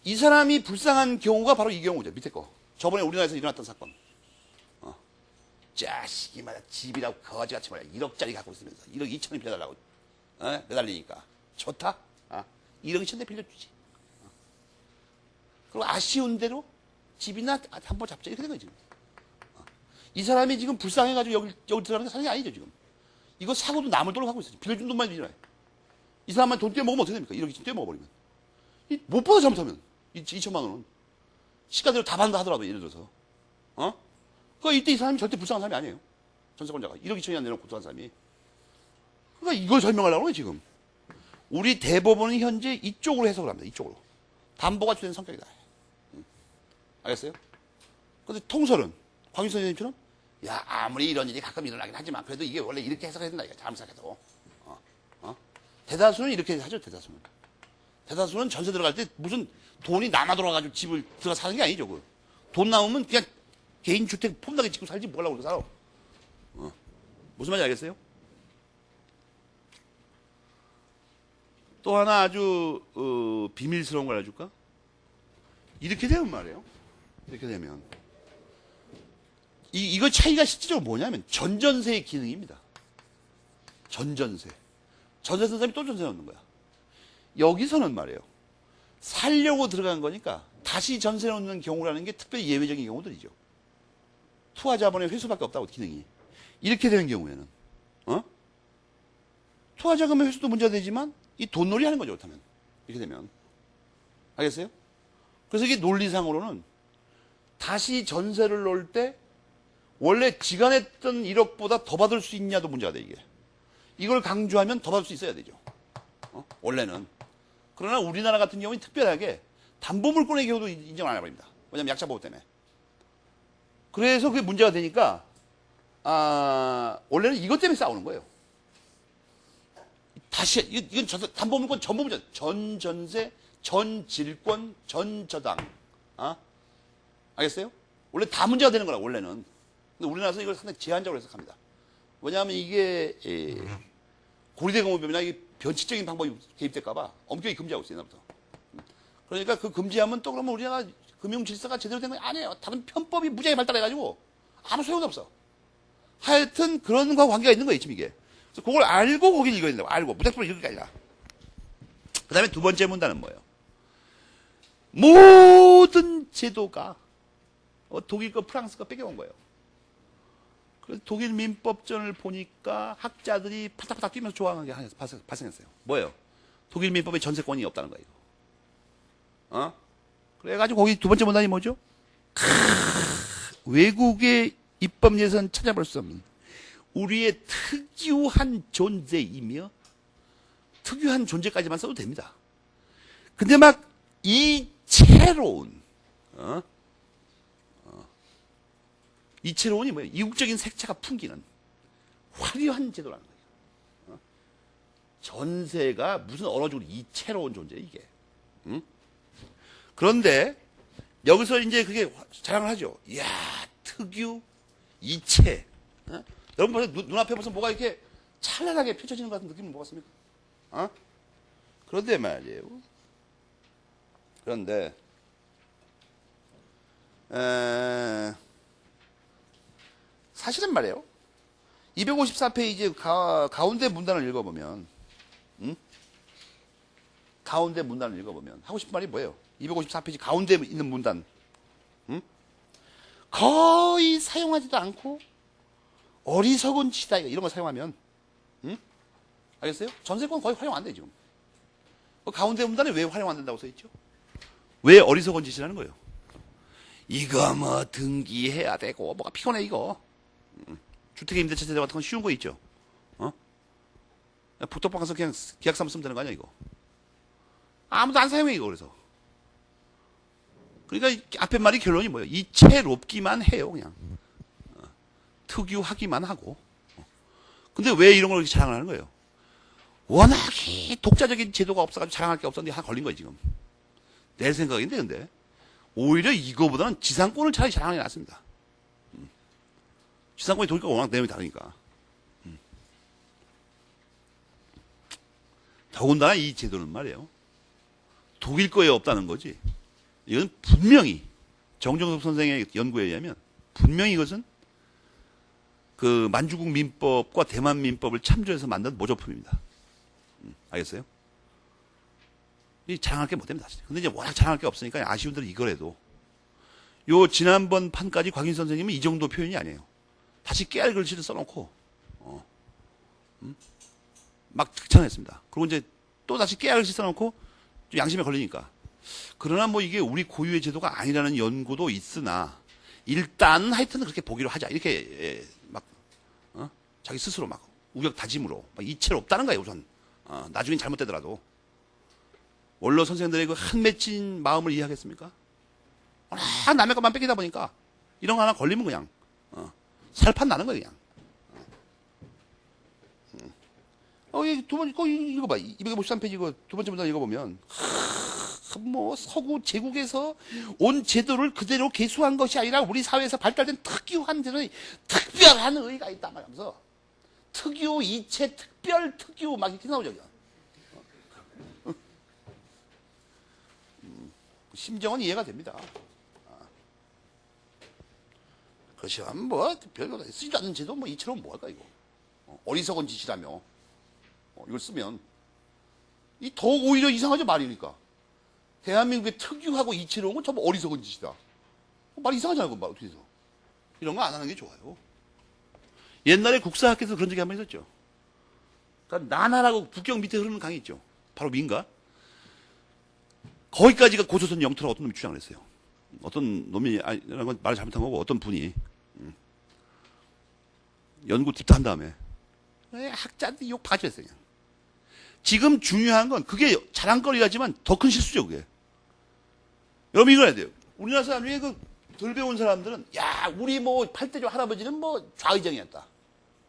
[SPEAKER 1] 이 사람이 불쌍한 경우가 바로 이 경우죠, 밑에 거. 저번에 우리나라에서 일어났던 사건. 자식이 말이야, 집이라고 거지같이 말이야, 1억짜리 갖고 있으면서 1억 2천원 빌려달라고 매달리니까 좋다? 1억 2천원 빌려주지. 그리고 아쉬운 대로 집이나 담보 잡자 이렇게 된 거지. 이 사람이 지금 불쌍해가지고 여기 들어가는 게 사람이 아니죠, 지금. 이거 사고도 남을 돈을 갖고 있어요. 빌려준 돈만 빌려놔요. 이 사람만 돈 떼먹으면 어떻게 됩니까? 1억 2천 떼먹어버리면. 못 받아, 잘못하면. 2천만 원은. 시가대로 다 받는다 하더라도, 예를 들어서. 그러니까 이때 이 사람이 절대 불쌍한 사람이 아니에요. 전세권자가. 1억 2천이 안 되는 고통한 사람이. 그러니까 이걸 설명하려고 해요, 지금. 우리 대법원은 현재 이쪽으로 해석을 합니다, 이쪽으로. 담보가 주된 성격이다. 알겠어요? 근데 통설은, 광윤선 선생님처럼, 야, 아무리 이런 일이 가끔 일어나긴 하지만, 그래도 이게 원래 이렇게 해석해야 된다, 이거. 잘못 생각해도. 대다수는 이렇게 하죠, 대다수는. 대다수는 전세 들어갈 때 무슨 돈이 남아 돌아가지고 집을 들어가 사는 게 아니죠, 그. 돈 남으면 그냥 개인 주택 폼나게 짓고 살지 뭐 하려고 살아. 무슨 말인지 알겠어요? 또 하나 아주 비밀스러운 걸 알려줄까? 이렇게 되면 말이에요. 이렇게 되면 이거 차이가 실질적으로 뭐냐면 전전세의 기능입니다. 전전세. 전세 쓴 사람이 또 전세 넣는 거야. 여기서는 말이에요. 살려고 들어간 거니까 다시 전세 넣는 경우라는 게 특별히 예외적인 경우들이죠. 투하자본의 회수밖에 없다고, 기능이. 이렇게 되는 경우에는 투하자금의 회수도 문제가 되지만 이 돈놀이 하는 거죠, 그렇다면. 이렇게 되면. 알겠어요? 그래서 이게 논리상으로는 다시 전세를 놓을 때 원래 지간했던 1억보다 더 받을 수 있냐도 문제가 돼, 이게. 이걸 강조하면 더 받을 수 있어야 되죠. 원래는. 그러나 우리나라 같은 경우는 특별하게 담보물권의 경우도 인정 안 해버립니다. 왜냐면 약자 보호 때문에. 그래서 그게 문제가 되니까, 원래는 이것 때문에 싸우는 거예요. 다시, 이건 담보물권 전부 문제. 전전세, 전질권, 전저당. 알겠어요? 원래 다 문제가 되는 거라, 원래는. 근데 우리나라에서 이걸 상당히 제한적으로 해석합니다. 왜냐하면 이게, 고리대공업법이나 이 변칙적인 방법이 개입될까봐 엄격히 금지하고 있어요, 옛날부터. 그러니까 그 금지하면 또 그러면 우리나라 금융질서가 제대로 된 건 아니에요. 다른 편법이 무지하게 발달해가지고 아무 소용도 없어. 하여튼 그런 거 관계가 있는 거예요, 지금 이게. 그래서 그걸 알고 거기를 읽어야 된다고. 알고. 무작정 읽을 게 아니라. 그 다음에 두 번째 문단은 뭐예요? 모든 제도가 독일 거, 프랑스 거 뺏겨온 거예요. 그래서 독일 민법전을 보니까 학자들이 파닥파닥 뛰면서 좋아하는 게 발생했어요. 뭐예요? 독일 민법에 전세권이 없다는 거예요. 그래가지고 거기 두 번째 문단이 뭐죠? 외국의 입법 예선 찾아볼 수 없는 우리의 특유한 존재이며 특유한 존재까지만 써도 됩니다. 근데 막 이채로운 이채로운이 뭐예요? 이국적인 색채가 풍기는 화려한 제도라는 거예요. 전세가 무슨 언어적으로 이채로운 존재예요, 이게. 그런데 여기서 이제 그게 자랑을 하죠. 이야, 특유, 이채. 여러분 벌써 눈앞에 벌써 뭐가 이렇게 찬란하게 펼쳐지는 것 같은 느낌은 못 봤습니까? 그런데 말이에요. 그런데 사실은 말이에요. 254페이지 가운데 문단을 읽어보면 응? 가운데 문단을 읽어보면 하고 싶은 말이 뭐예요? 254페이지 가운데 있는 문단. 응? 거의 사용하지도 않고 어리석은 짓이다 이런 거 사용하면, 응? 알겠어요? 전세권 거의 활용 안 돼 지금. 그 가운데 문단에 왜 활용 안 된다고 써있죠? 왜 어리석은 짓이라는 거예요? 이거 뭐 등기해야 되고 뭐가 피곤해 이거. 주택임대차 제도 같은 건 쉬운 거 있죠. 북독방 가서 그냥 계약서만 쓰면 되는 거 아니야 이거. 아무도 안 사용해 이거. 그래서 그러니까 앞에 말이 결론이 뭐예요? 이채롭기만 해요 그냥. 특유하기만 하고. 근데 왜 이런 걸 이렇게 자랑을 하는 거예요? 워낙에 독자적인 제도가 없어가지고 자랑할 게 없었는데 하나 걸린 거예요 지금. 내 생각인데 근데 오히려 이거보다는 지상권을 차라리 자랑해 놨습니다. 지상권이 도니까 워낙 내용이 다르니까. 더군다나 이 제도는 말이에요. 독일 거에 없다는 거지. 이건 분명히 정정섭 선생의 연구에 의하면 분명히 이것은 그 만주국 민법과 대만 민법을 참조해서 만든 모조품입니다. 알겠어요? 이 자랑할 게 못 됩니다. 근데 이제 워낙 자랑할 게 없으니까 아쉬운 대로 이거라도. 요 지난번 판까지 곽인 선생님은 이 정도 표현이 아니에요. 다시 깨알 글씨를 써놓고 막 극찬했습니다. 그리고 이제 또 다시 깨알 글씨 써놓고 좀 양심에 걸리니까. 그러나 뭐 이게 우리 고유의 제도가 아니라는 연구도 있으나 일단 하여튼 그렇게 보기로 하자. 이렇게 막 자기 스스로 막 우격 다짐으로 막 이체로 없다는 거예요 우선. 나중엔 잘못되더라도. 원로 선생들의 그 한 맺힌 마음을 이해하겠습니까? 남의 것만 뺏기다 보니까 이런 거 하나 걸리면 그냥 살판 나는 거예요 그냥. 두 번째 이거 봐. 253페이지 이거 두 번째 문단 읽어보면 뭐 서구 제국에서 온 제도를 그대로 계수한 것이 아니라 우리 사회에서 발달된 특유한 제도의 특별한 의의가 있다 말하면서 특유, 이체, 특별, 특유 막 이렇게 나오죠. 심정은 이해가 됩니다. 그렇지만 뭐 별거 쓰지도 않는 제도 뭐 이처럼 뭐할까 이거. 어리석은 짓이라며. 이걸 쓰면 이 더 오히려 이상하죠 말이니까. 대한민국의 특유하고 이채로운 건 전부 어리석은 짓이다. 말 이상하잖아요. 그건 말 어떻게 해서. 이런 거 안 하는 게 좋아요. 옛날에 국사학에서 그런 적이 한 번 있었죠. 그러니까 나나라고 북경 밑에 흐르는 강이 있죠. 바로 민가. 거기까지가 고조선 영토라고 어떤 놈이 주장을 했어요. 어떤 놈이, 이런 건 말을 잘못한 거고, 어떤 분이, 연구 딥도 한 다음에, 학자한테 욕 바지 했어요, 그냥. 지금 중요한 건, 그게 자랑거리라지만 더 큰 실수죠, 그게. 여러분, 이걸 해야 돼요. 우리나라 사람 중에 덜 배운 사람들은, 야, 우리 뭐, 팔대조 할아버지는 뭐, 좌의정이었다.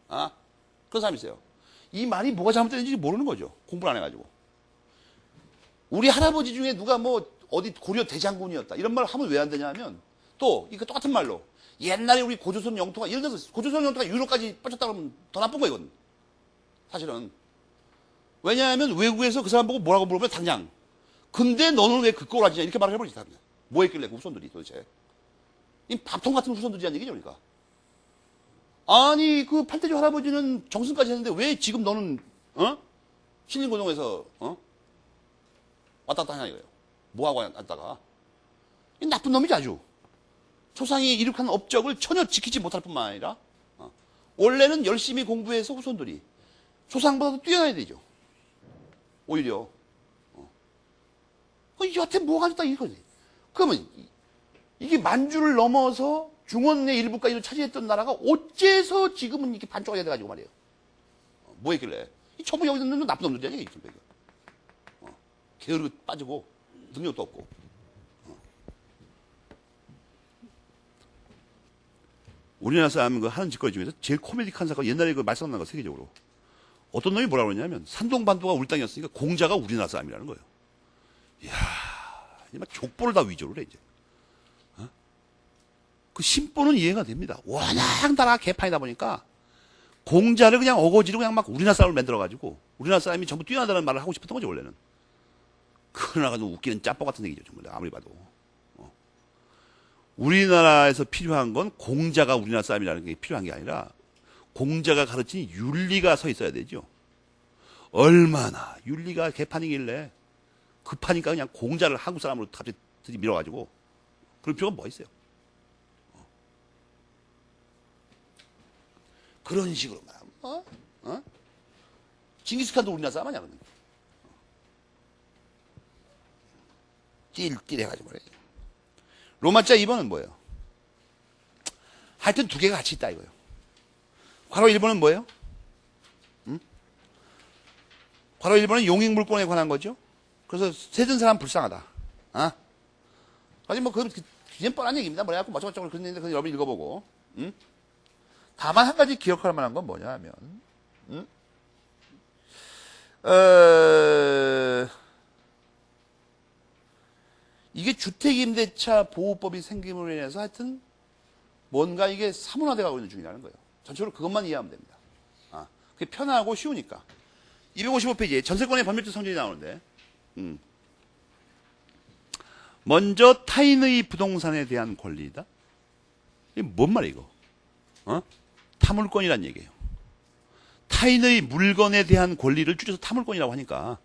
[SPEAKER 1] 그런 사람이 있어요. 이 말이 뭐가 잘못됐는지 모르는 거죠. 공부를 안 해가지고. 우리 할아버지 중에 누가 뭐 어디 고려 대장군이었다 이런 말 하면 왜 안 되냐 하면 또 이거 똑같은 말로 옛날에 우리 고조선 영토가 예를 들어서 고조선 영토가 유럽까지 뻗쳤다 그러면 더 나쁜 거예요 이건 사실은. 왜냐하면 외국에서 그 사람 보고 뭐라고 물어보면 당장 근데 너는 왜 그 꼴 하지냐 이렇게 말을 해버리지. 뭐 했길래 그 후손들이 도대체 이 밥통 같은 후손들이란 얘기죠. 그러니까 아니 그 팔대조 할아버지는 정승까지 했는데 왜 지금 너는 신림고동에서 왔다 갔다 하냐 이거예요. 뭐하고 왔다가. 이 나쁜 놈이지 아주. 조상이 이룩한 업적을 전혀 지키지 못할 뿐만 아니라 원래는 열심히 공부해서 후손들이 조상보다도 뛰어나야 되죠. 오히려. 여하튼 뭐가 있다 이거지. 그러면 이게 만주를 넘어서 중원의 일부까지도 차지했던 나라가 어째서 지금은 이렇게 반쪽이 돼가지고 말이에요. 뭐 했길래. 이 전부 여기 있는 놈은 나쁜 놈들이야 이게. 게으르고 빠지고 능력도 없고. 우리나라 사람 그 하는 짓거리 중에서 제일 코미디한 사건 옛날에 그 말썽난 거 세계적으로 어떤 놈이 뭐라고 그러냐면 산동반도가 우리 땅이었으니까 공자가 우리나라 사람이라는 거예요. 이야, 막 족보를 다 위조를 해 이제. 그 심보는 이해가 됩니다. 워낙 나라가 개판이다 보니까 공자를 그냥 어거지로 그냥 막 우리나라 사람을 만들어가지고 우리나라 사람이 전부 뛰어나다는 말을 하고 싶었던 거죠 원래는. 그러나 웃기는 짬뽕 같은 얘기죠 정말 아무리 봐도. 우리나라에서 필요한 건 공자가 우리나라 사람이라는 게 필요한 게 아니라 공자가 가르친 윤리가 서 있어야 되죠. 얼마나 윤리가 개판이길래 급하니까 그냥 공자를 한국 사람으로 갑자기 밀어가지고 그럴 필요가 뭐 있어요? 그런 식으로 말하면 징기스칸도 우리나라 사람 아니야? 띨띨해가지고 그래. 로마자 2번은 뭐예요? 하여튼 두 개가 같이 있다 이거예요. 괄호 1번은 뭐예요? 괄호 1번은 용익물권에 관한 거죠. 그래서 세든 사람 불쌍하다. 아니 뭐 그건 그냥 뻔한 얘기입니다. 뭐래 갖고 어쩌고저쩌고 그런 얘기인데 그건 여러분 읽어보고. 다만 한 가지 기억할 만한 건 뭐냐 하면 이게 주택임대차 보호법이 생김으로 인해서 하여튼 뭔가 이게 사문화돼 가고 있는 중이라는 거예요. 전체적으로 그것만 이해하면 됩니다. 그게 편하고 쉬우니까. 255페이지에 전세권의 법률적 성질이 나오는데 먼저 타인의 부동산에 대한 권리다. 이게 뭔 말이야 이거? 타물권이란 얘기예요. 타인의 물건에 대한 권리를 줄여서 타물권이라고 하니까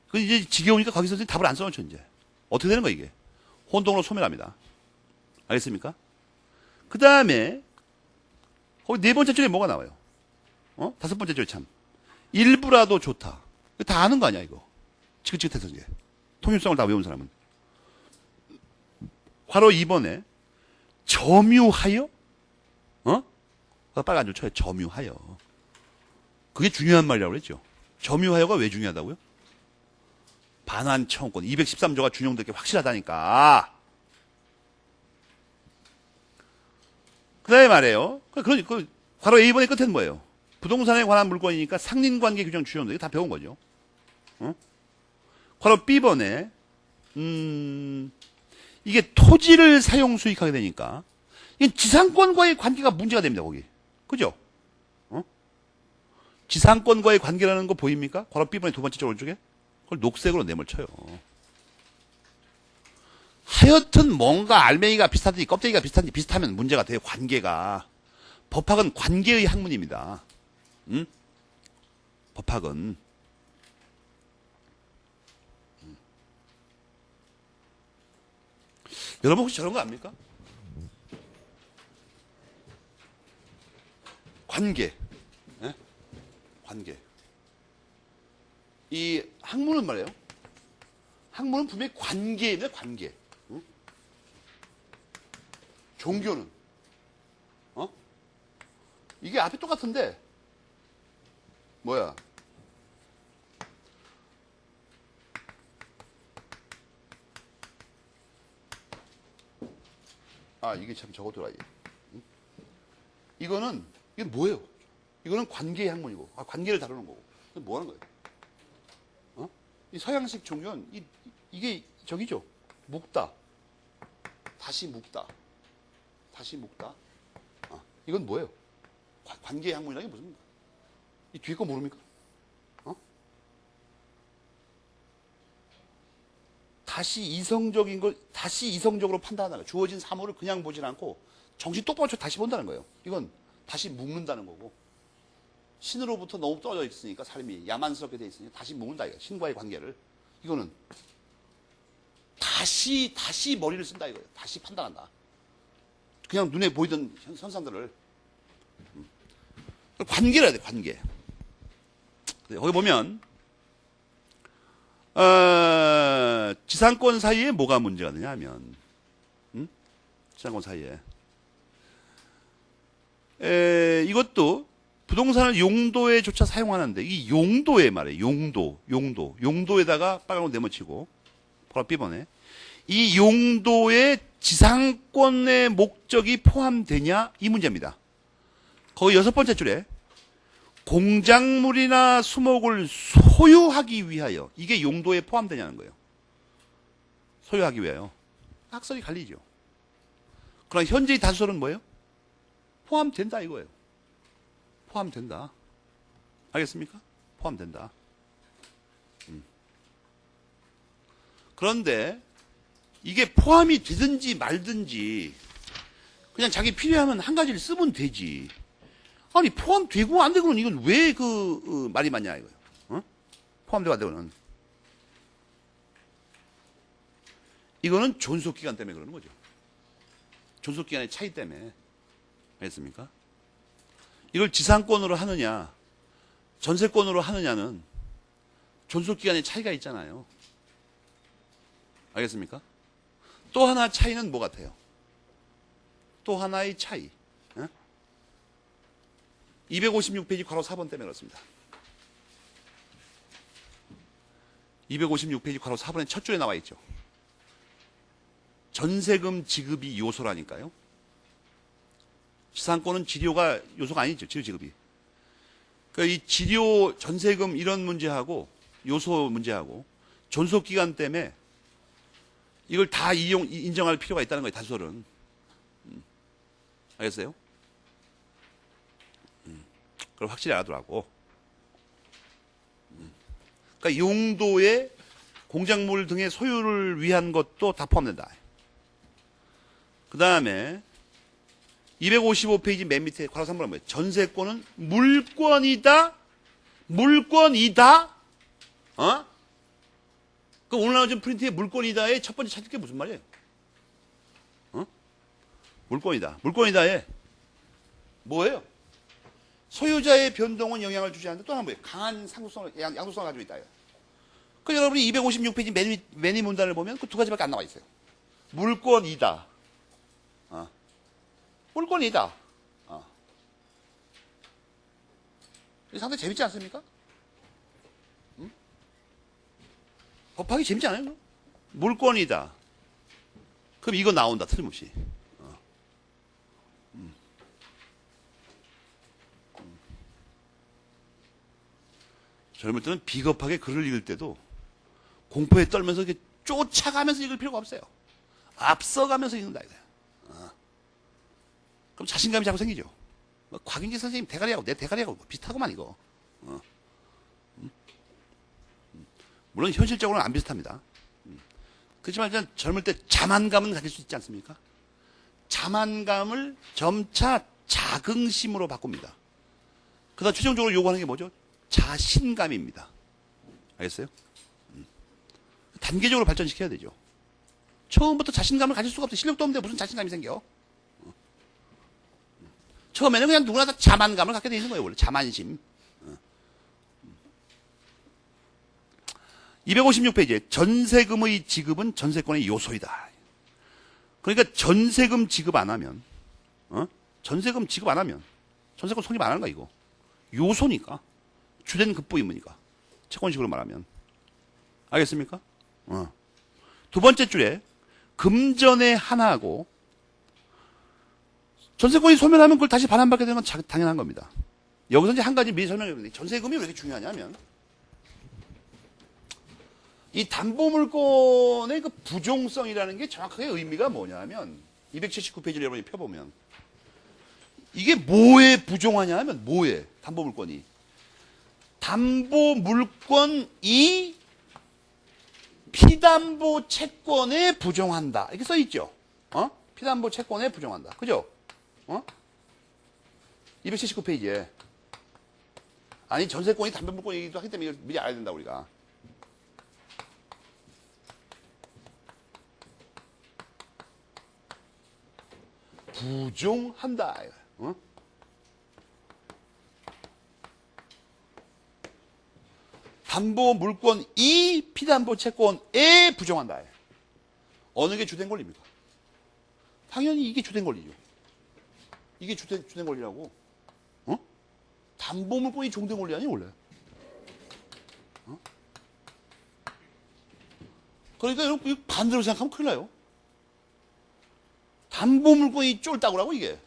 [SPEAKER 1] 그 이제 지겨우니까 거기서 답을 안 써놓죠 이제. 어떻게 되는 거야 이게? 혼동으로 소멸합니다. 알겠습니까? 그 다음에 거기 네 번째 줄에 뭐가 나와요? 다섯 번째 줄에 참 일부라도 좋다. 다 아는 거 아니야 이거. 지긋지긋해서 이제 통일성을 다 외운 사람은. 바로 2번에 점유하여 빨리 안 좋죠. 점유하여. 그게 중요한 말이라고 그랬죠. 점유하여가 왜 중요하다고요? 반환청권 213조가 준용될 게 확실하다니까. 그 다음에 말해요. 바로 A번의 끝에는 뭐예요? 부동산에 관한 물건이니까 상린관계 규정 준용돼. 이거 다 배운 거죠. 바로 B번에 이게 토지를 사용 수익하게 되니까 이게 지상권과의 관계가 문제가 됩니다. 거기. 그죠? 지상권과의 관계라는 거 보입니까? 바로 B번의 두 번째 쪽 오른쪽에. 그걸 녹색으로 내몰쳐요. 하여튼 뭔가 알맹이가 비슷하든지 껍데기가 비슷한지 비슷하면 문제가 돼요. 관계가. 법학은 관계의 학문입니다. 법학은. 여러분 혹시 저런 거 압니까? 관계. 네? 관계. 이 학문은 말이에요. 학문은 분명히 관계입니다. 관계. 종교는 이게 앞이 똑같은데 뭐야? 이게 참 저거더라. 이거는 이게 뭐예요? 이거는 관계의 학문이고 관계를 다루는 거고. 뭐 하는 거예요? 이 서양식 종교는 이게 저기죠. 묵다. 다시 묵다. 다시 묵다. 이건 뭐예요? 관계의 학문이라는 게 무슨 이 뒤에 거 모릅니까? 다시 이성적인 걸 다시 이성적으로 판단하는 거예요. 주어진 사물을 그냥 보진 않고 정신 똑바로 쳐 다시 본다는 거예요. 이건 다시 묵는다는 거고. 신으로부터 너무 떨어져 있으니까 삶이 야만스럽게 돼 있으니까 다시 묵는다 이거. 신과의 관계를. 이거는 다시 머리를 쓴다 이거예요. 다시 판단한다. 그냥 눈에 보이던 현상들을 관계를 해야 돼. 관계. 거기 보면 지상권 사이에 뭐가 문제가 되냐 하면 지상권 사이에 이것도 부동산을 용도에조차 사용하는데 이 용도에 말이에요. 용도에다가 빨간으로 내모치고 바로 B번에 이 용도에 지상권의 목적이 포함되냐 이 문제입니다. 거기 여섯 번째 줄에 공작물이나 수목을 소유하기 위하여 이게 용도에 포함되냐는 거예요. 소유하기 위하여. 학설이 갈리죠. 그러나 현재의 다수설은 뭐예요? 포함된다 이거예요. 포함된다. 알겠습니까? 포함된다. 그런데 이게 포함이 되든지 말든지 그냥 자기 필요하면 한 가지를 쓰면 되지. 아니, 포함되고 안 되고는 이건 왜 말이 맞냐, 이거예요. 어? 포함되고 안 되고는. 이거는 존속기간 때문에 그러는 거죠. 존속기간의 차이 때문에. 알겠습니까? 이걸 지상권으로 하느냐, 전세권으로 하느냐는 존속기간의 차이가 있잖아요. 알겠습니까? 또 하나 차이는 뭐 같아요? 또 하나의 차이. 256페이지 괄호 4번 때문에 그렇습니다. 256페이지 괄호 4번의 첫 줄에 나와 있죠. 전세금 지급이 요소라니까요. 지상권은 지료가 요소가 아니죠. 지료 지급이. 그러니까 이 지료, 전세금 이런 문제하고 요소 문제하고 존속기간 때문에 이걸 다 인정할 필요가 있다는 거예요. 다수설은. 알겠어요? 그걸 확실히 알아두라고. 그러니까 용도의 공작물 등의 소유를 위한 것도 다 포함된다. 그 다음에 255페이지 맨 밑에 괄호 3번은 뭐예요? 전세권은 물권이다? 물권이다? 어? 그 오늘 나온 프린트에 물권이다의 첫 번째 찾을 게 무슨 말이에요? 어? 물권이다. 물권이다에 뭐예요? 소유자의 변동은 영향을 주지 않는데 또 하나 뭐예요? 강한 양도성을 가지고 있다. 그 여러분이 256페이지 맨 위 문단을 보면 그 두 가지밖에 안 나와 있어요. 물권이다. 물권이다. 상당히 재밌지 않습니까? 응? 법하기 재밌지 않아요? 물권이다. 그럼 이거 나온다. 틀림없이. 젊을 때는 비겁하게 글을 읽을 때도 공포에 떨면서 이렇게 쫓아가면서 읽을 필요가 없어요. 앞서가면서 읽는다 이거야. 그럼 자신감이 자꾸 생기죠. 곽인지 선생님 대가리하고 내 대가리하고 비슷하고만 이거. 물론 현실적으로는 안 비슷합니다. 그렇지만 일단 젊을 때 자만감은 가질 수 있지 않습니까? 자만감을 점차 자긍심으로 바꿉니다. 그다음 최종적으로 요구하는 게 뭐죠? 자신감입니다. 알겠어요? 단계적으로 발전시켜야 되죠. 처음부터 자신감을 가질 수가 없어. 실력도 없는데 무슨 자신감이 생겨? 처음에는 그냥 누구나 다 자만감을 갖게 돼 있는 거예요. 원래 자만심. 256페이지에 전세금의 지급은 전세권의 요소이다. 그러니까 전세금 지급 안 하면, 전세금 지급 안 하면 전세권 성립 안 하는 거야 이거. 요소니까. 주된 급부 의무니까. 채권식으로 말하면. 알겠습니까? 두 번째 줄에 금전의 하나하고 전세권이 소멸하면 그걸 다시 반환받게 되는 건 당연한 겁니다. 여기서 이제 한 가지 미리 설명해 드리는데 전세금이 왜 이렇게 중요하냐면 이 담보물권의 그 부종성이라는 게 정확하게 의미가 뭐냐면 279페이지를 여러분이 펴보면 이게 뭐에 부종하냐 하면 뭐에 담보물권이 담보물권이 피담보 채권에 부종한다 이렇게 써있죠. 피담보 채권에 부종한다. 그죠? 279페이지에 아니 전세권이 담보물권이기도 하기 때문에 미리 알아야 된다 우리가. 부종한다. 담보물권이 피담보 채권에 부종한다. 어느 게 주된 권리입니까? 당연히 이게 주된 권리죠. 이게 주된 권리라고. 담보물권이 종된 권리 아니에요, 원래. 그러니까 여러분, 이거 반대로 생각하면 큰일 나요. 담보물권이 쫄다고라고, 이게.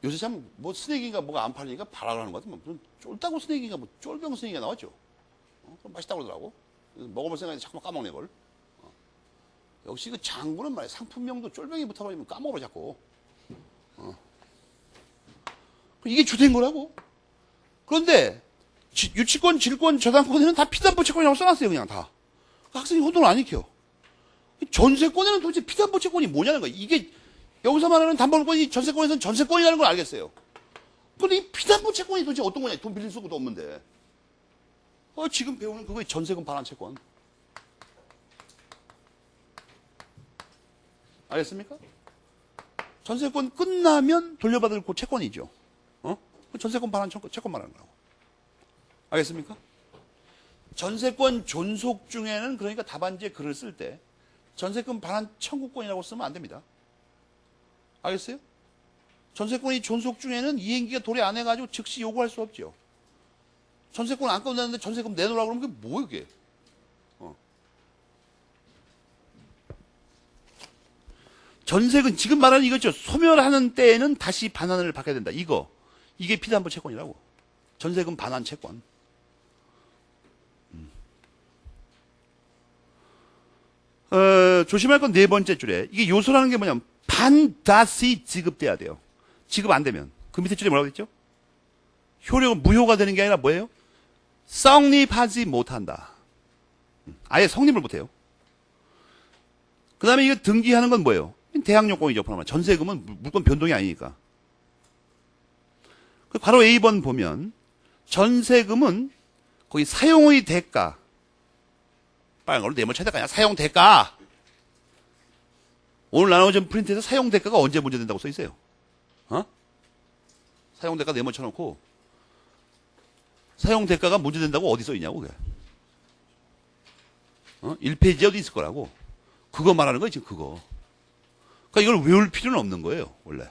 [SPEAKER 1] 요새 참, 뭐, 스낵인가 뭐가 안 팔리니까 발악을 하는 것 같아. 무슨 쫄다고 스낵인가 뭐, 쫄병 스낵이가 나왔죠. 그럼 맛있다고 그러더라고. 먹어볼 생각에 자꾸만 까먹네, 걸. 역시 그 장군은 말이야. 상품명도 쫄병이 붙어버리면 까먹어버려, 자꾸. 이게 주된 거라고. 그런데, 유치권, 질권, 저당권에는 다 피담보 채권이라고 써놨어요, 그냥 다. 학생이 혼돈을 안 익혀. 전세권에는 도대체 피담보 채권이 뭐냐는 거야. 이게 여기서 말하는 담보권이 전세권에서는 전세권이라는 걸 알겠어요. 근데 이 피담보 채권이 도대체 어떤 거냐? 돈 빌릴 수도 없는데. 지금 배우는 그거에 전세금 반환 채권. 알겠습니까? 전세권 끝나면 돌려받을 그 채권이죠. 전세권 반환 채권 말하는 거라고. 알겠습니까? 전세권 존속 중에는 그러니까 답안지에 글을 쓸 때 전세권 반환 청구권이라고 쓰면 안 됩니다. 알겠어요? 전세권이 존속 중에는 이행기가 도래 안 해가지고 즉시 요구할 수 없죠. 전세권 안 끝났는데 전세금 내놓으라고 그러면 그게 뭐예요, 그게? 전세금 지금 말하는 이거죠. 소멸하는 때에는 다시 반환을 받게 된다. 이게 피담보 채권이라고. 전세금 반환 채권. 조심할 건 네 번째 줄에 이게 요소라는 게 뭐냐면 반드시 지급돼야 돼요. 지급 안 되면 그 밑에 줄에 뭐라고 했죠? 효력은 무효가 되는 게 아니라 뭐예요? 성립하지 못한다. 아예 성립을 못해요. 그 다음에 이거 등기하는 건 뭐예요? 대항요건이죠. 전세금은 물건 변동이 아니니까. 바로 A번 보면 전세금은 거기 사용의 대가, 빨간 걸로 네모쳐야 될거 아니야. 사용 대가. 오늘 나눠준 프린트에서 사용 대가가 언제 문제된다고 써 있어요? 사용 대가 네모 쳐놓고 사용 대가가 문제된다고 어디 써 있냐고 그게. 1페이지에 어디 있을 거라고. 그거 말하는 거지 그거. 그러니까 이걸 외울 필요는 없는 거예요 원래.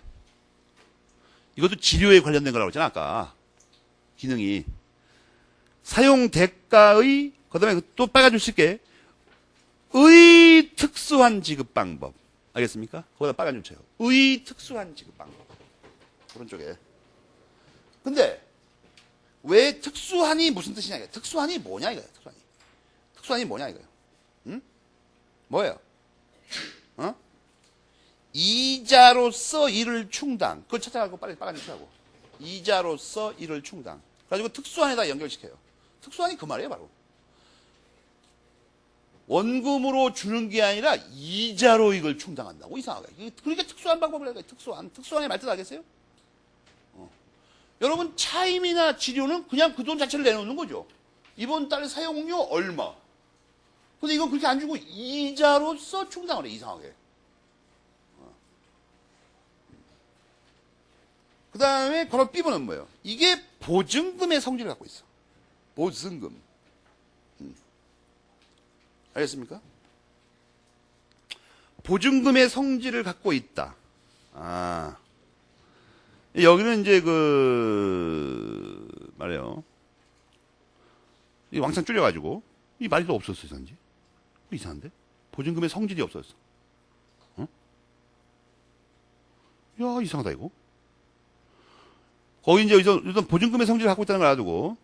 [SPEAKER 1] 이것도 치료에 관련된 거라고 했잖아 아까. 기능이. 사용 대가의 그다음에 또 빨간줄 쓸게. 의 특수한 지급 방법. 알겠습니까? 거기다 빨간줄 쳐요. 의 특수한 지급 방법. 오른쪽에. 근데 왜 특수한이 무슨 뜻이냐 이거야. 특수한이 뭐냐 이거야. 특수한이 뭐냐 이거야. 응? 뭐예요? 이자로서 이를 충당. 그걸 찾아가고 빨리 빨간줄 쳐라고. 이자로서 이를 충당. 그래가지고 특수한에다 연결시켜요. 특수한이 그 말이에요 바로. 원금으로 주는 게 아니라 이자로 이걸 충당한다고. 이상하게. 그러니까 특수한 방법을 해요. 특수한의 말뜻 알겠어요? 여러분 차임이나 치료는 그냥 그 돈 자체를 내놓는 거죠. 이번 달 사용료 얼마. 근데 이건 그렇게 안 주고 이자로서 충당을 해. 이상하게. 그 다음에 바로 B번은 뭐예요? 이게 보증금의 성질을 갖고 있어. 보증금. 알겠습니까? 보증금의 성질을 갖고 있다. 여기는 이제 말이에요. 이 왕창 줄여가지고, 이 말이 또 없었어, 이상한지. 이상한데? 보증금의 성질이 없었어. 야, 이상하다, 이거. 거기 이제 일단 보증금의 성질을 갖고 있다는 걸 알아두고,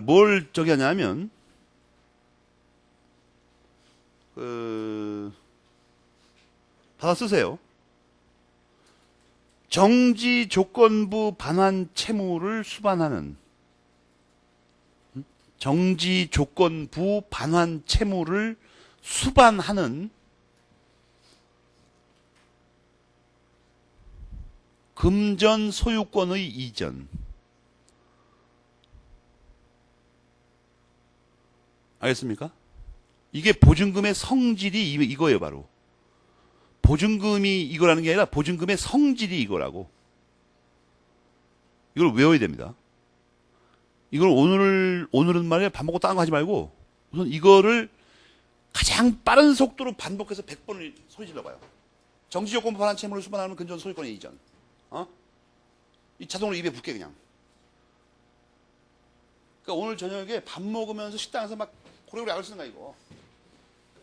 [SPEAKER 1] 뭘 저기 하냐면, 받아 쓰세요. 정지 조건부 반환 채무를 수반하는, 정지 조건부 반환 채무를 수반하는 금전 소유권의 이전. 알겠습니까? 이게 보증금의 성질이 이거예요, 바로. 보증금이 이거라는 게 아니라 보증금의 성질이 이거라고. 이걸 외워야 됩니다. 이걸 오늘은 말이야, 밥 먹고 다른 거 하지 말고, 우선 이거를 가장 빠른 속도로 반복해서 100번을 소리 질러봐요. 정지조건부 반환 채무를 수반하는 근전 소유권의 이전. 이 자동으로 입에 붙게 그냥. 그러니까 오늘 저녁에 밥 먹으면서 식당에서 막 고래고래 약을 쓰는 거야 이거.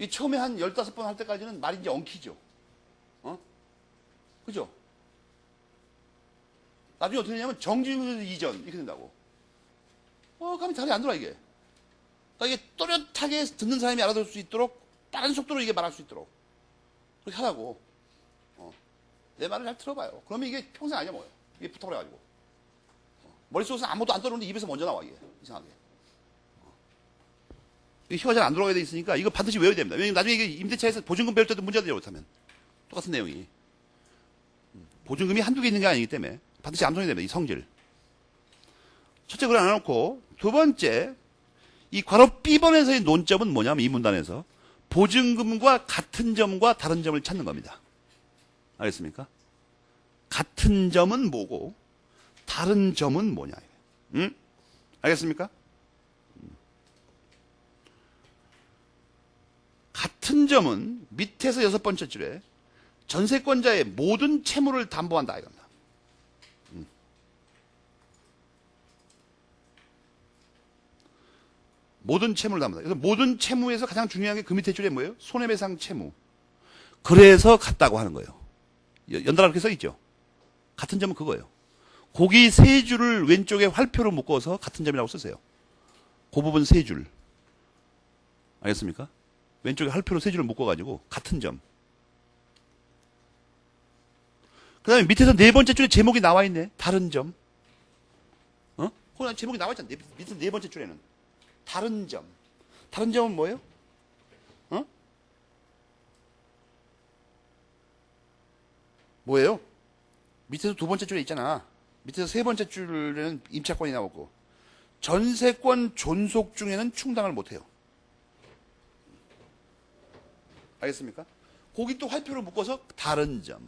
[SPEAKER 1] 이 처음에 한 15번 할 때까지는 말이 이제 엉키죠. 그죠? 나중에 어떻게 되냐면 정지조건부 이전 이렇게 된다고. 감이 다리 안 돌아 이게. 그러니까 이게 또렷하게 듣는 사람이 알아들을 수 있도록 빠른 속도로 이게 말할 수 있도록 그렇게 하라고. 내 말을 잘 들어봐요. 그러면 이게 평생 안 잊어먹어요. 이게 붙어버려가지고. 머릿속에서 아무것도 안 떠오르는데 입에서 먼저 나와, 이게. 이상하게. 혀가 잘 안 돌아가게 돼 있으니까 이거 반드시 외워야 됩니다. 왜냐면 나중에 이게 임대차에서 보증금 배울 때도 문제가 되죠, 못하면. 똑같은 내용이. 보증금이 한두 개 있는 게 아니기 때문에 반드시 암송해야 됩니다. 이 성질. 첫째, 그걸 안 해놓고, 두 번째, 이 괄호 B번에서의 논점은 뭐냐면 이 문단에서 보증금과 같은 점과 다른 점을 찾는 겁니다. 알겠습니까? 같은 점은 뭐고 다른 점은 뭐냐. 응? 알겠습니까? 같은 점은 밑에서 6번째 줄에 전세권자의 모든 채무를 담보한다 이겁니다. 모든 채무를 담보한다. 그래서 모든 채무에서 가장 중요한 게 그 밑에 줄에 뭐예요? 손해배상 채무. 그래서 같다고 하는 거예요. 연달아 그렇게 써 있죠. 같은 점은 그거예요. 거기 세 줄을 왼쪽에 활표로 묶어서 같은 점이라고 쓰세요. 그 부분 세 줄. 알겠습니까? 왼쪽에 활표로 세 줄을 묶어가지고 같은 점. 그 다음에 밑에서 네 번째 줄에 제목이 나와 있네. 다른 점. 어? 거기 제목이 나와 있잖아. 밑에 네 번째 줄에는. 다른 점. 다른 점은 뭐예요? 어? 뭐예요? 밑에서 두 번째 줄에 있잖아. 밑에서 세 번째 줄에는 임차권이 나오고 전세권 존속 중에는 충당을 못해요. 알겠습니까? 거기 또 활표를 묶어서 다른 점.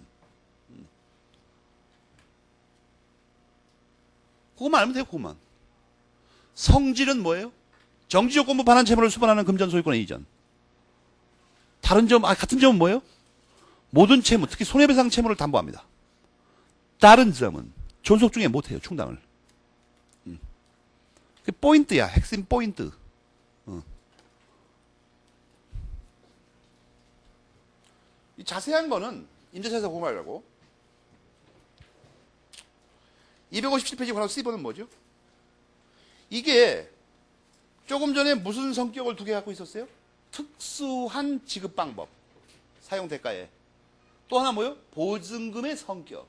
[SPEAKER 1] 그것만 알면 돼요. 그것만. 성질은 뭐예요? 정지조건부 반환 채무를 수반하는 금전 소유권의 이전. 다른 점, 같은 점은 뭐예요? 모든 채무, 특히 손해배상 채무를 담보합니다. 다른 점은 존속 중에 못해요. 충당을. 그게 포인트야. 핵심 포인트. 이 자세한 거는 임대차에서 공부하려고 257페이지 관할 C번은 뭐죠? 이게 조금 전에 무슨 성격을 두 개 갖고 있었어요? 특수한 지급 방법. 사용 대가에. 또 하나 뭐예요? 보증금의 성격.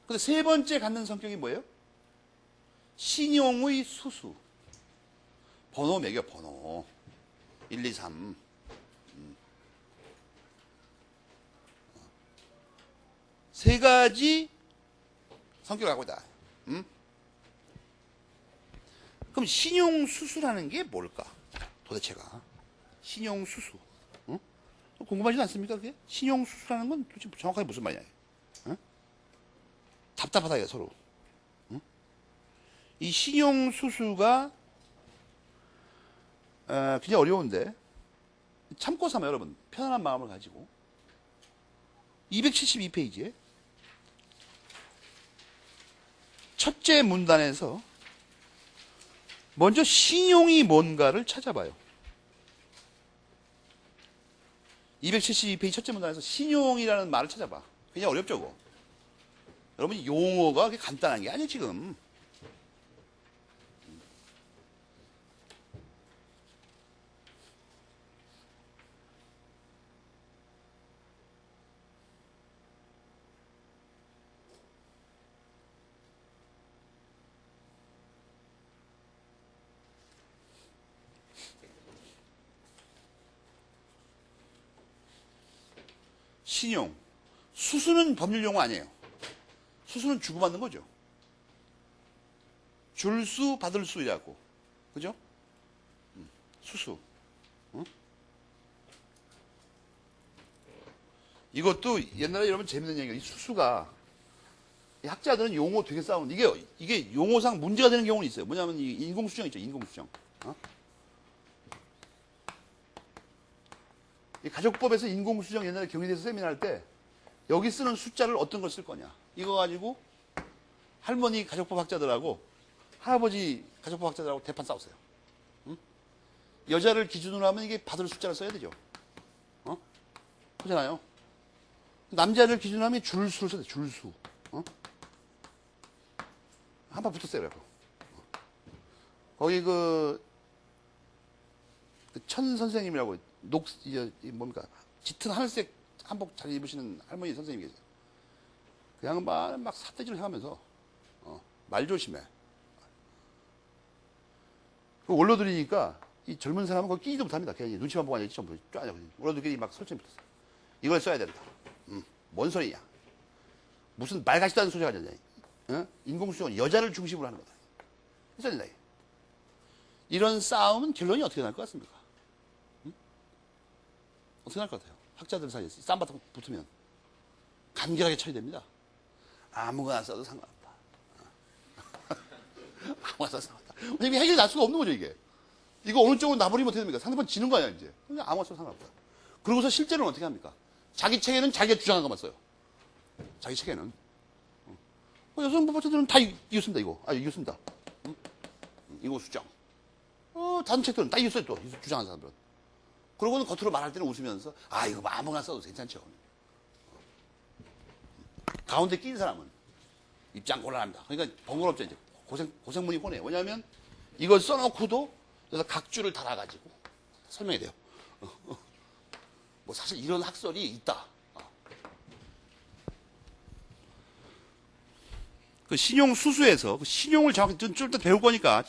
[SPEAKER 1] 근데 세 번째 갖는 성격이 뭐예요? 신용의 수수. 번호 매겨, 번호. 1, 2, 3. 세 가지 성격을 갖고 있다. 그럼 신용수수라는 게 뭘까? 도대체가. 신용수수. 궁금하지 않습니까? 그게? 신용수수라는 건 도대체 정확하게 무슨 말이냐. 답답하다, 이게 서로. 이 신용수수가 굉장히 어려운데 참고 삼아 여러분. 편안한 마음을 가지고 272페이지에 첫째 문단에서 먼저 신용이 뭔가를 찾아봐요. 272페이지 첫째 문단에서 신용이라는 말을 찾아봐. 굉장히 어렵죠, 그거. 여러분, 용어가 그렇게 간단한 게 아니에요, 지금. 신용. 수수는 법률 용어 아니에요. 수수는 주고받는 거죠. 줄 수, 받을 수이라고. 그죠? 수수. 이것도 옛날에 여러분 재밌는 얘기가, 이 수수가, 이 학자들은 용어 되게 싸우는데, 이게 용어상 문제가 되는 경우는 있어요. 뭐냐면, 이 인공수정 있죠, 인공수정. 이 가족법에서 인공수정 옛날에 경희대에서 세미나 할 때, 여기 쓰는 숫자를 어떤 걸 쓸 거냐. 이거 가지고 할머니 가족법 학자들하고 할아버지 가족법 학자들하고 대판 싸웠어요. 여자를 기준으로 하면 이게 받을 숫자를 써야 되죠. 그렇잖아요. 남자를 기준으로 하면 줄수를 써야 돼, 줄수. 한판 붙었어요, 그래서. 거기 천 선생님이라고, 뭡니까? 짙은 하늘색 한복 잘 입으시는 할머니 선생님이 계세요. 그 양반 막 삿대질을 해가면서, 말 조심해. 원로들이니까 이 젊은 사람은 거기 끼지도 못합니다. 괜히 눈치만 보고 앉아있지. 전부 쫙. 우리들끼리 막 설정이 붙었어. 이걸 써야 된다. 뭔 소리냐. 무슨 말 같지도 않은 소리가 하잖아. 어? 인공수정은 여자를 중심으로 하는 거다. 써야 된다. 이런 싸움은 결론이 어떻게 날 것 같습니까? 어떻게 날 것 같아요? 학자들 사이에서 쌈바닥 붙으면 간결하게 처리됩니다. 아무거나 써도 상관없다. 아무거나 써도 상관없다. 왜냐면 해결이 날 수가 없는 거죠, 이게. 이거 어느 쪽으로 나버리면 어떻게 됩니까? 상대방 지는 거 아니야, 이제. 그냥 아무거나 써도 상관없다. 그러고서 실제로는 어떻게 합니까? 자기 책에는 자기가 주장한 것만 써요. 자기 책에는. 여성법학자들은 다 이겼습니다, 이거. 이겼습니다. 이거 수정. 다른 책들은 다 이겼어요, 또. 주장한 사람들은. 그러고는 겉으로 말할 때는 웃으면서, 이거 뭐 아무거나 써도 괜찮죠. 가운데 낀 사람은 입장 곤란합니다. 그러니까 번거롭죠, 이제. 고생문이 보내요. 왜냐하면 이걸 써놓고도 그래서 각 줄을 달아가지고 설명이 돼요. 뭐 사실 이런 학설이 있다. 그 신용 수수에서 그 신용을 정확히 좀 더 배울 거니까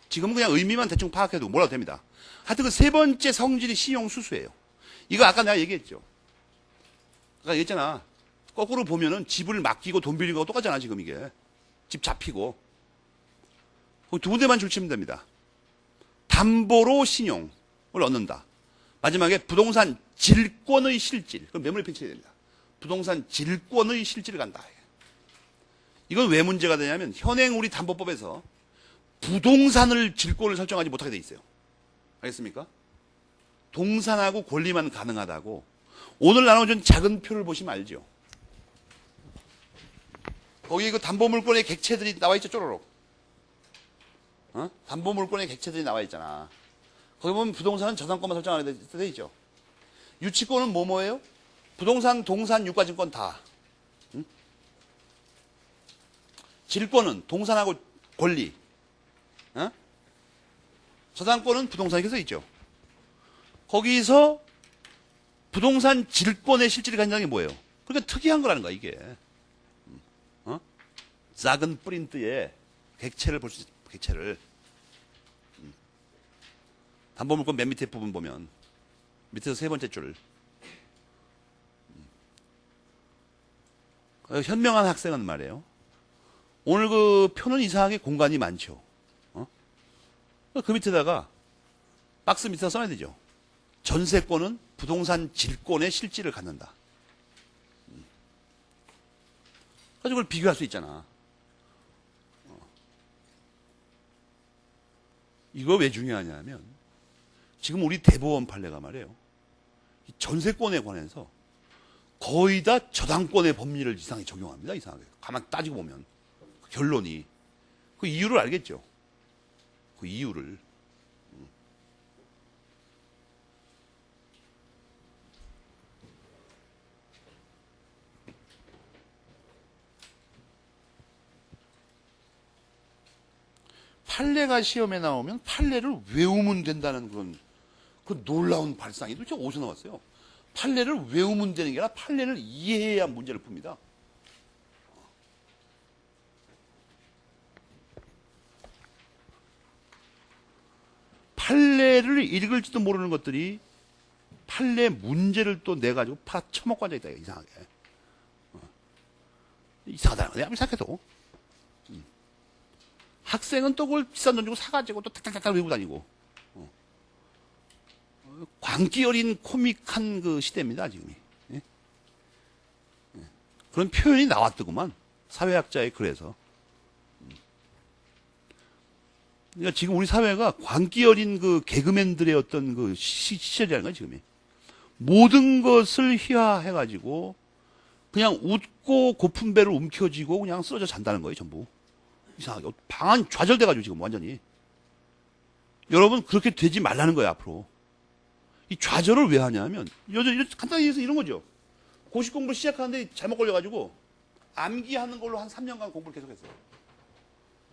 [SPEAKER 1] 지금은 그냥 의미만 대충 파악해도 몰라도 됩니다. 하여튼 그 세 번째 성질이 신용 수수예요. 이거 아까 내가 얘기했죠. 아까 얘기했잖아. 거꾸로 보면은 집을 맡기고 돈 빌린 거하고 똑같잖아, 지금 이게. 집 잡히고. 두 군데만 줄치면 됩니다. 담보로 신용을 얻는다. 마지막에 부동산 질권의 실질. 그럼 매물에 펼쳐야 됩니다. 부동산 질권의 실질을 간다. 이건 왜 문제가 되냐면 현행 우리 담보법에서 부동산을 질권을 설정하지 못하게 돼 있어요. 알겠습니까? 동산하고 권리만 가능하다고. 오늘 나눠준 작은 표를 보시면 알죠. 거기 그 담보물권의 객체들이 나와 있죠, 쪼로록. 담보물권의 객체들이 나와 있잖아. 거기 보면 부동산은 저당권만 설정하게 돼 있죠. 유치권은 뭐예요? 부동산, 동산, 유가증권 다. 질권은 동산하고 권리. 저당권은 부동산에 써 있죠. 거기서 부동산 질권의 실질을 가진다는 게 뭐예요? 그러니까 특이한 거라는 거야, 이게. 작은 프린트에 객체를 볼 수 있어요. 객체를. 담보물권 맨 밑에 부분 보면 밑에서 세 번째 줄. 현명한 학생은 말이에요. 오늘 그 표는 이상하게 공간이 많죠. 그 밑에다가 박스 밑에다 써야 되죠. 전세권은 부동산 질권의 실질을 갖는다. 그래서 그걸 비교할 수 있잖아. 이거 왜 중요하냐면 지금 우리 대법원 판례가 말이에요. 전세권에 관해서 거의 다 저당권의 법리를 이상하게 적용합니다. 이상하게. 가만 따지고 보면. 결론이. 그 이유를 알겠죠. 그 이유를. 판례가 시험에 나오면 판례를 외우면 된다는 그런 그 놀라운 발상이 도대체 어디서 나왔어요? 판례를 외우면 되는 게 아니라 판례를 이해해야 문제를 풉니다. 판례를 읽을지도 모르는 것들이 판례 문제를 또 내가지고 파쳐먹고 앉아있다. 이상하게. 이상하다는 거야. 아무리 생각해도. 학생은 또 그걸 비싼 돈 주고 사가지고 또 탁탁탁탁 외우고 다니고. 광기 어린 코믹한 그 시대입니다, 지금이. 예? 그런 표현이 나왔더구만. 사회학자의 글에서. 그러니까 지금 우리 사회가 광기 어린 그 개그맨들의 어떤 그 시절이라는 거야, 지금이. 모든 것을 희화해가지고 그냥 웃고 고픈 배를 움켜쥐고 그냥 쓰러져 잔다는 거예요, 전부. 이상하게. 방안 좌절돼가지고 지금 완전히. 여러분, 그렇게 되지 말라는 거예요, 앞으로. 이 좌절을 왜 하냐면, 간단히 얘기해서 이런 거죠. 고시 공부를 시작하는데 잘못 걸려가지고 암기하는 걸로 한 3년간 공부를 계속했어요.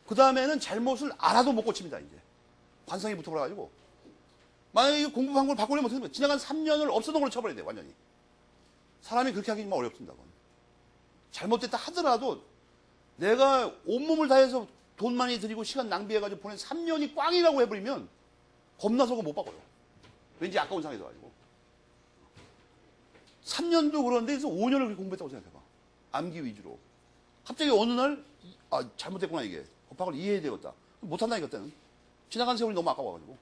[SPEAKER 1] 그 다음에는 잘못을 알아도 못 고칩니다, 이제. 관성이 붙어버려가지고. 만약에 공부 방법을 바꾸려면 어떻게 됩니까? 지나간 3년을 없어던 걸로 쳐버려야 돼요, 완전히. 사람이 그렇게 하기 정말 어렵습니다, 그건. 잘못됐다 하더라도 내가 온몸을 다해서 돈 많이 들이고 시간 낭비해가지고 보낸 3년이 꽝이라고 해버리면 겁나서 그거 못 바꿔요. 왠지 아까운 상황이 돼가지고. 3년도 그런데 그래서 5년을 그렇게 공부했다고 생각해봐. 암기 위주로. 갑자기 어느 날, 아, 잘못됐구나, 이게. 법학을 이해해야 되겠다. 못한다니까, 그때는. 지나간 세월이 너무 아까워가지고.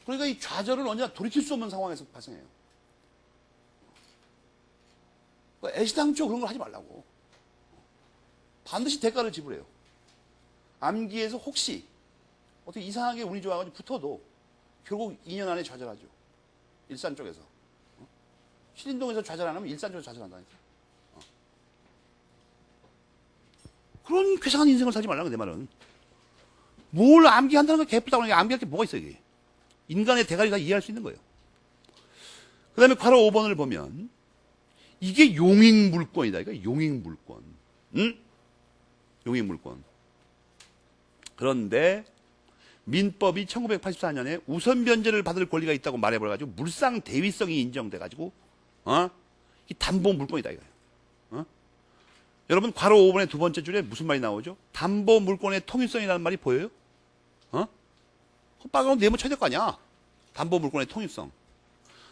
[SPEAKER 1] 그러니까 이 좌절은 언제나 돌이킬 수 없는 상황에서 발생해요. 그러니까 애시당초 그런 걸 하지 말라고. 반드시 대가를 지불해요. 암기에서 혹시 어떻게 이상하게 운이 좋아가지고 붙어도 결국 2년 안에 좌절하죠. 일산 쪽에서. 신림동에서 좌절 안 하면 일산 쪽에서 좌절한다니까. 그런 괴상한 인생을 살지 말라는 내 말은. 뭘 암기한다는 게 개뿔다고 하는 게 암기할 게 뭐가 있어, 이게. 인간의 대가리가 이해할 수 있는 거예요. 그 다음에 괄호 5번을 보면, 이게 용익물권이다. 이거 용익물권. 응? 용익물권. 그런데, 민법이 1984년에 우선 변제를 받을 권리가 있다고 말해버려가지고, 물상 대위성이 인정돼가지고, 이 담보 물권이다, 이거예요. 여러분, 괄호 5번의 두 번째 줄에 무슨 말이 나오죠? 담보 물권의 통일성이라는 말이 보여요? 빨간 네모 쳐야 될 거 아니야. 담보 물권의 통일성.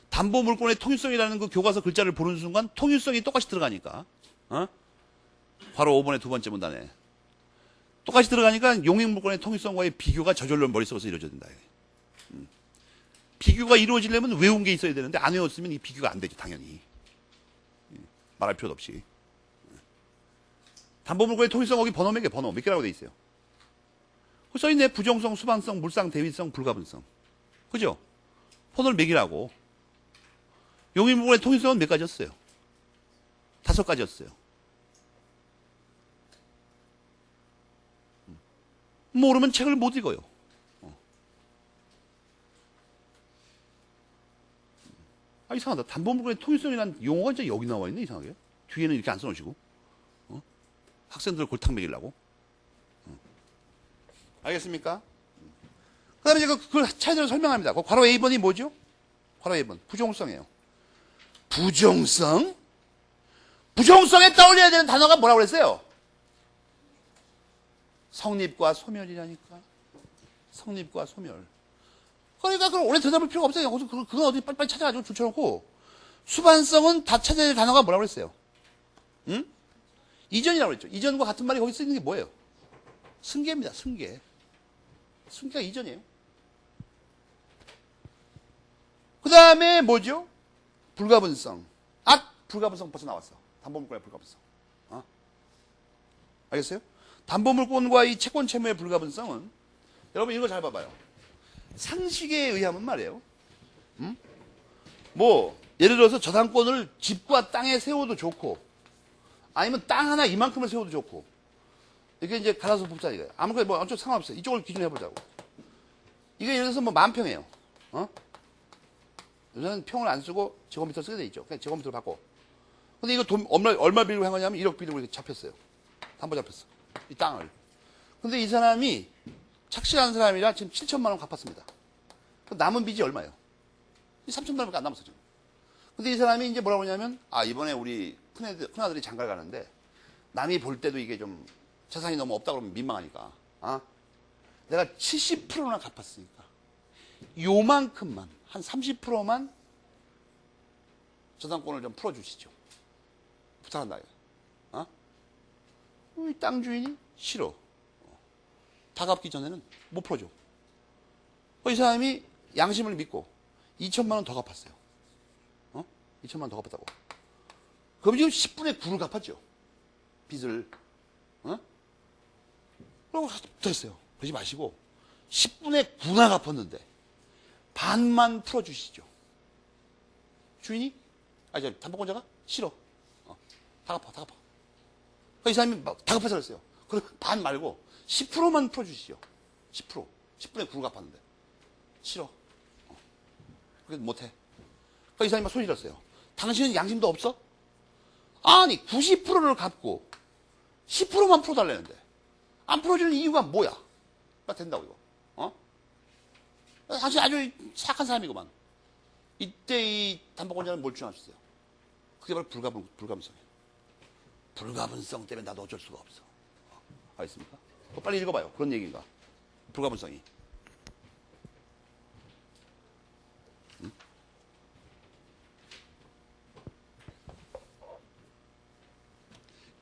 [SPEAKER 1] 담보 물권의 통일성이라는 그 교과서 글자를 보는 순간 통일성이 똑같이 들어가니까. 괄호 5번의 두 번째 문단에. 똑같이 들어가니까 용익 물권의 통일성과의 비교가 저절로 머릿속에서 이루어져야 된다. 비교가 이루어지려면 외운 게 있어야 되는데 안 외웠으면 이 비교가 안 되죠, 당연히. 말할 필요도 없이. 담보 물권의 통일성 거기 번호 몇 개? 번호 몇 개라고 돼 있어요? 써있네. 부정성, 수반성, 물상, 대위성, 불가분성. 그죠? 번호를 매기라고. 용익 물권의 통일성은 몇 가지였어요? 5가지였어요. 모르면 책을 못 읽어요. 아, 이상하다. 담보 물권의 통일성이라는 용어가 이제 여기 나와 있네, 이상하게. 뒤에는 이렇게 안 써놓으시고. 학생들 골탕 먹이려고. 알겠습니까? 그 다음에 이제 그걸 차례대로 설명합니다. 그 괄호 A번이 뭐죠? 괄호 A번. 부정성이에요. 부정성? 부정성에 떠올려야 되는 단어가 뭐라고 그랬어요? 성립과 소멸이라니까. 성립과 소멸. 그러니까 그걸 오래 들여다볼 필요가 없어요. 그건 어디 빨리빨리 찾아가지고 줄쳐놓고. 수반성은 다 찾아야 될 단어가 뭐라고 그랬어요? 응? 이전이라고 그랬죠. 이전과 같은 말이 거기 쓰이는 게 뭐예요? 승계입니다. 승계. 승계가 이전이에요. 그 다음에 뭐죠? 불가분성. 불가분성 벌써 나왔어. 담보물권의 불가분성. 알겠어요? 담보물권과 이 채권 채무의 불가분성은 여러분 이거 잘 봐봐요. 상식에 의하면 말이에요. 뭐 예를 들어서 저당권을 집과 땅에 세워도 좋고 아니면 땅 하나 이만큼을 세워도 좋고 이게 이제 갈아서 뽑자 이거예요. 아무거나 뭐 어쩌고 상관없어요. 이쪽을 기준으로 해보자고. 이게 예를 들어서 뭐 10,000평이에요. 요새는 평을 안 쓰고 제곱미터 쓰게 돼 있죠. 그냥 제곱미터로 바꿔. 근데 이거 돈 얼마 빌리고 한 거냐면 1억 빌리고 이렇게 잡혔어요. 담보 잡혔어. 이 땅을. 근데 이 사람이 착실한 사람이라 지금 7천만 원 갚았습니다. 남은 빚이 얼마예요? 3천만 원밖에 안 남았어 지금. 근데 이 사람이 이제 뭐라고 하냐면 이번에 우리 큰아들이 장가를 가는데 남이 볼 때도 이게 좀 재산이 너무 없다 그러면 민망하니까 내가 70%나 갚았으니까 요만큼만 한 30%만 저당권을 좀 풀어주시죠. 부탁한다. 이 땅 주인이 싫어. 다 갚기 전에는 못 풀어줘. 이 사람이 양심을 믿고 2천만 원 더 갚았어요. 2천만 원 더 갚았다고. 그럼 지금 10분의 9를 갚았죠. 빚을. 그러고 붙어있어요. 그러지 마시고 10분의 9나 갚았는데 반만 풀어주시죠. 주인이? 담보권자가? 싫어. 다 갚아. 이 사람이 다 갚아서 그랬어요. 그럼 반 말고 10%만 풀어주시죠. 10%. 10분의 9를 갚았는데. 싫어. 그래도 못해. 이 사람이 막 소리 질렀어요. 당신은 양심도 없어? 아니, 90%를 갚고 10%만 풀어달라는데. 안 풀어주는 이유가 뭐야? 된다고, 이거. 당신 아주 착한 사람이구만. 이때 이 담보권자는 뭘 주장하셨어요? 그게 바로 불가분성이에요. 불가분성 때문에 나도 어쩔 수가 없어. 알겠습니까? 빨리 읽어봐요. 그런 얘기인가? 불가분성이.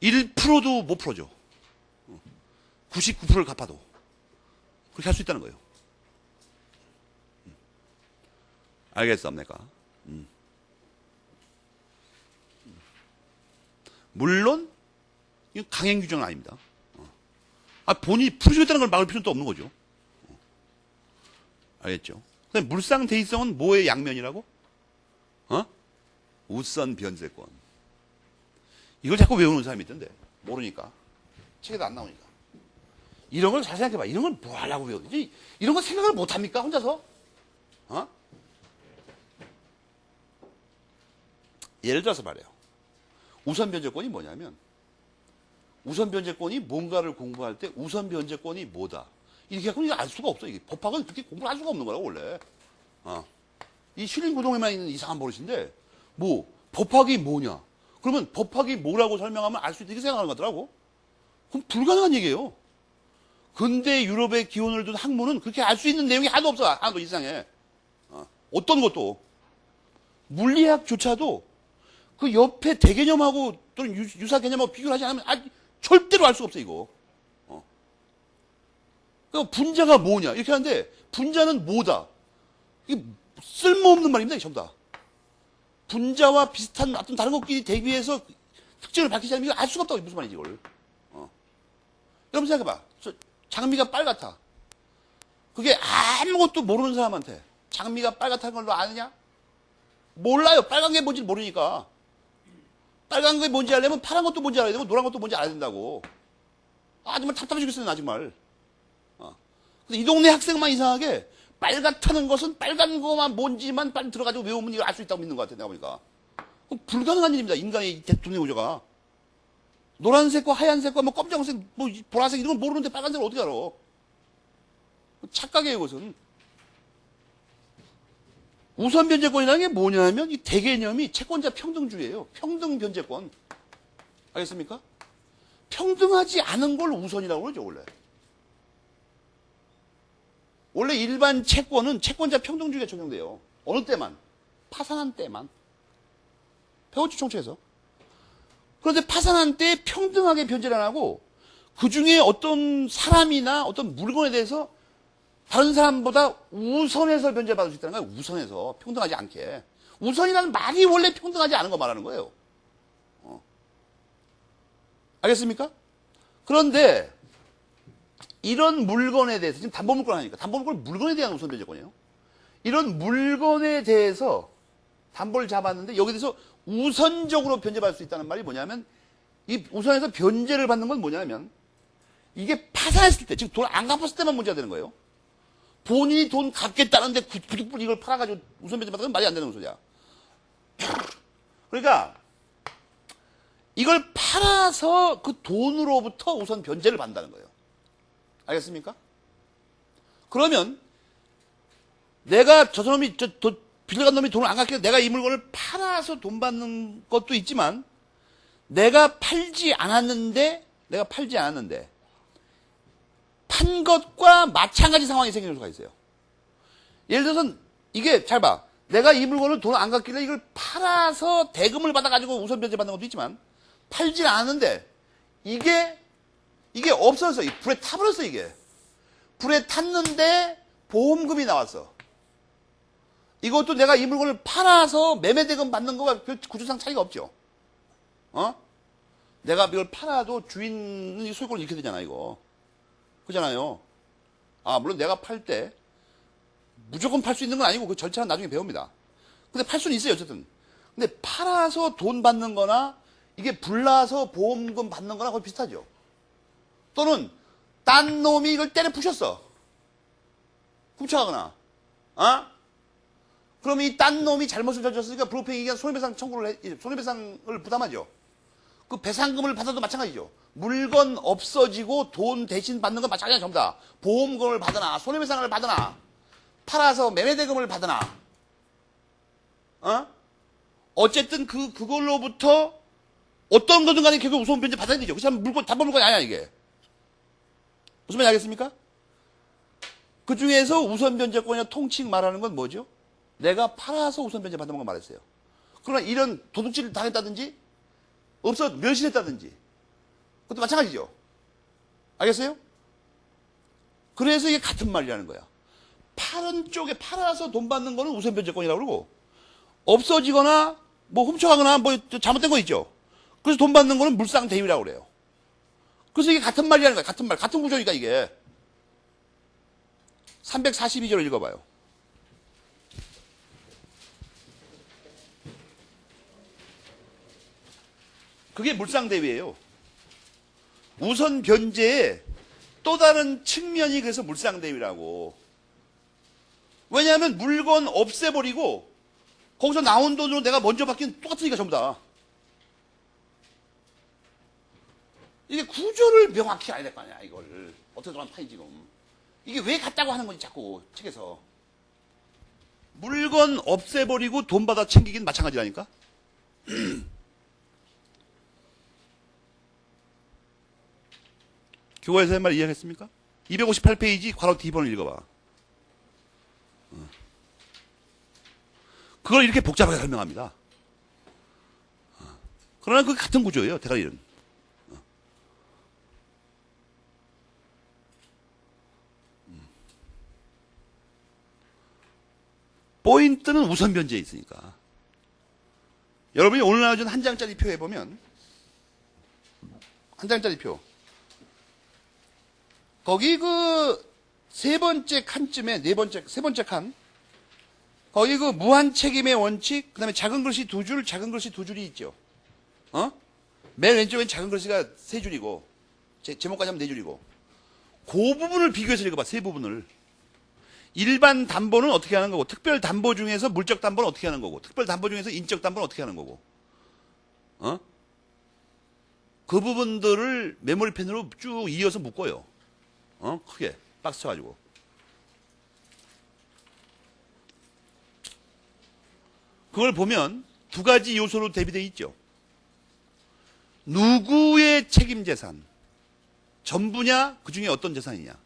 [SPEAKER 1] 1%도 못 풀어줘. 99%를 갚아도. 그렇게 할 수 있다는 거예요. 알겠습니까? 물론, 이건 강행 규정은 아닙니다. 본인이 풀어주겠다는 걸 막을 필요는 또 없는 거죠. 알겠죠? 근데 물상 대의성은 뭐의 양면이라고? 우선 변제권. 이걸 자꾸 외우는 사람이 있던데. 모르니까. 책에도 안 나오니까. 이런 걸 잘 생각해봐. 이런 걸 뭐 하려고 외우지? 이런 거 생각을 못 합니까? 혼자서? 예를 들어서 말이에요. 우선 변제권이 뭐냐면, 우선 변제권이 뭔가를 공부할 때 우선 변제권이 뭐다. 이렇게 하고 알 수가 없어. 이게 법학은 그렇게 공부를 할 수가 없는 거라고, 원래. 이 실린구동에만 있는 이상한 버릇인데, 법학이 뭐냐? 그러면 법학이 뭐라고 설명하면 알 수 있다. 이렇게 생각하는 거더라고. 그럼 불가능한 얘기예요. 근대 유럽의 기원을 둔 학문은 그렇게 알 수 있는 내용이 하나도 없어. 하나도 이상해. 어떤 것도. 물리학조차도 그 옆에 대개념하고 또는 유사 개념하고 비교를 하지 않으면 절대로 알 수가 없어, 이거. 그러니까 분자가 뭐냐? 이렇게 하는데, 분자는 뭐다? 이게 쓸모없는 말입니다, 전부 다. 분자와 비슷한 어떤 다른 것끼리 대비해서 특징을 밝히지 않으면 이거 알 수가 없다고. 무슨 말이지, 이걸. 여러분 생각해봐. 장미가 빨갛다. 그게 아무것도 모르는 사람한테 장미가 빨갛다는 걸 너 아느냐? 몰라요. 빨간 게 뭔지 모르니까. 빨간 게 뭔지 알려면 파란 것도 뭔지 알아야 되고 노란 것도 뭔지 알아야 된다고. 정말 답답해 죽겠어요, 나 정말. 근데 이 동네 학생만 이상하게 빨갛다는 것은 빨간 거만 뭔지만 빨리 들어가지고 외우면 이거 알 수 있다고 믿는 것 같아, 내가 보니까. 그럼 불가능한 일입니다, 인간의 대통령 구조가. 노란색과 하얀색과 뭐 검정색, 뭐 보라색 이런 걸 모르는데 빨간색을 어떻게 알아? 착각이에요, 이것은. 우선 변제권이라는 게 뭐냐면 이 대개념이 채권자 평등주의예요. 평등 변제권. 알겠습니까? 평등하지 않은 걸 우선이라고 그러죠, 원래. 원래 일반 채권은 채권자 평등주의가 적용돼요. 어느 때만? 파산한 때만. 배웠죠, 총체에서. 그런데 파산한 때 평등하게 변제를 안 하고 그 중에 어떤 사람이나 어떤 물건에 대해서 다른 사람보다 우선해서 변제받을 수 있다는 거예요. 우선해서. 평등하지 않게. 우선이라는 말이 원래 평등하지 않은 거 말하는 거예요. 알겠습니까? 그런데 이런 물건에 대해서, 지금 담보물권 하니까 담보물권 물건에 대한 우선 변제권이에요. 이런 물건에 대해서 담보를 잡았는데 여기에 대해서 우선적으로 변제받을 수 있다는 말이 뭐냐면, 이 우선에서 변제를 받는 건 뭐냐면 이게 파산했을 때, 지금 돈 안 갚았을 때만 문제가 되는 거예요. 본인이 돈 갚겠다는데 구득불 이걸 팔아가지고 우선 변제 받는 건 말이 안 되는 소리야. 그러니까 이걸 팔아서 그 돈으로부터 우선 변제를 받는다는 거예요. 알겠습니까? 그러면 내가 저 사람이 빌려간 놈이 돈을 안 갚게 내가 이 물건을 팔아서 돈 받는 것도 있지만 내가 팔지 않았는데 판 것과 마찬가지 상황이 생길 수가 있어요. 예를 들어서 이게 잘 봐. 내가 이 물건을 돈 안 갚길래 이걸 팔아서 대금을 받아가지고 우선 변제 받는 것도 있지만 팔지 않았는데 이게 없어졌어. 불에 타버렸어, 이게. 불에 탔는데 보험금이 나왔어. 이것도 내가 이 물건을 팔아서 매매대금 받는 거가 구조상 차이가 없죠. 내가 이걸 팔아도 주인은 소유권을 잃게 되잖아, 이거. 그잖아요. 물론 내가 팔 때 무조건 팔 수 있는 건 아니고 그 절차는 나중에 배웁니다. 근데 팔 수는 있어요, 어쨌든. 근데 팔아서 돈 받는 거나 이게 불나서 보험금 받는 거나 거의 비슷하죠. 또는 딴 놈이 이걸 때려 부셨어. 훔쳐가거나. 그럼 이 딴 놈이 잘못을 저질렀으니까 불법행위가 손해배상 손해배상을 부담하죠. 그 배상금을 받아도 마찬가지죠. 물건 없어지고 돈 대신 받는 건 마찬가지야, 전부 다. 보험금을 받으나, 손해배상을 받으나, 팔아서 매매대금을 받으나, 어쨌든 그걸로부터 어떤 거든 간에 결국 우선 변제 받아야 되죠. 그 사람 담보물건이 아니야, 이게. 무슨 말인지 알겠습니까? 그 중에서 우선 변제권이나 통칭 말하는 건 뭐죠? 내가 팔아서 우선 변제 받는 걸 말했어요. 그러나 이런 도둑질을 당했다든지, 멸실했다든지, 그것도 마찬가지죠. 알겠어요? 그래서 이게 같은 말이라는 거야. 파는 쪽에 팔아서 돈 받는 거는 우선 변제권이라고 그러고, 없어지거나 뭐 훔쳐가거나 뭐 잘못된 거 있죠. 그래서 돈 받는 거는 물상 대위라고 그래요. 그래서 이게 같은 말이라는 거야. 같은 말, 같은 구조니까 이게. 342절을 읽어봐요. 그게 물상 대위예요. 우선 변제의 또 다른 측면이 그래서 물상 대위라고. 왜냐하면 물건 없애버리고 거기서 나온 돈으로 내가 먼저 받기는 똑같으니까 전부 다. 이게 구조를 명확히 알아야 될 거 아니야, 이걸. 어떻게 동안 파이 지금. 이게 왜 같다고 하는 건지 자꾸 책에서. 물건 없애버리고 돈 받아 챙기긴 마찬가지라니까. 교과에서 한 말 이해하겠습니까? 258페이지 괄호 D번을 읽어봐. 그걸 이렇게 복잡하게 설명합니다. 그러나 그 같은 구조예요, 대가리는. 포인트는 우선 변제에 있으니까. 여러분이 오늘 나와준 한 장짜리 표에 보면, 한 장짜리 표. 거기 그 세 번째 칸쯤에 세 번째 칸. 거기 그 무한 책임의 원칙, 그 다음에 작은 글씨 두 줄, 작은 글씨 두 줄이 있죠. 맨 왼쪽엔 작은 글씨가 세 줄이고, 제목까지 하면 네 줄이고. 그 부분을 비교해서 읽어봐, 세 부분을. 일반 담보는 어떻게 하는 거고, 특별 담보 중에서 물적 담보는 어떻게 하는 거고, 특별 담보 중에서 인적 담보는 어떻게 하는 거고, 그 부분들을 메모리펜으로 쭉 이어서 묶어요. 크게 박스 쳐가지고. 그걸 보면 두 가지 요소로 대비되어 있죠. 누구의 책임 재산, 전부냐, 그 중에 어떤 재산이냐.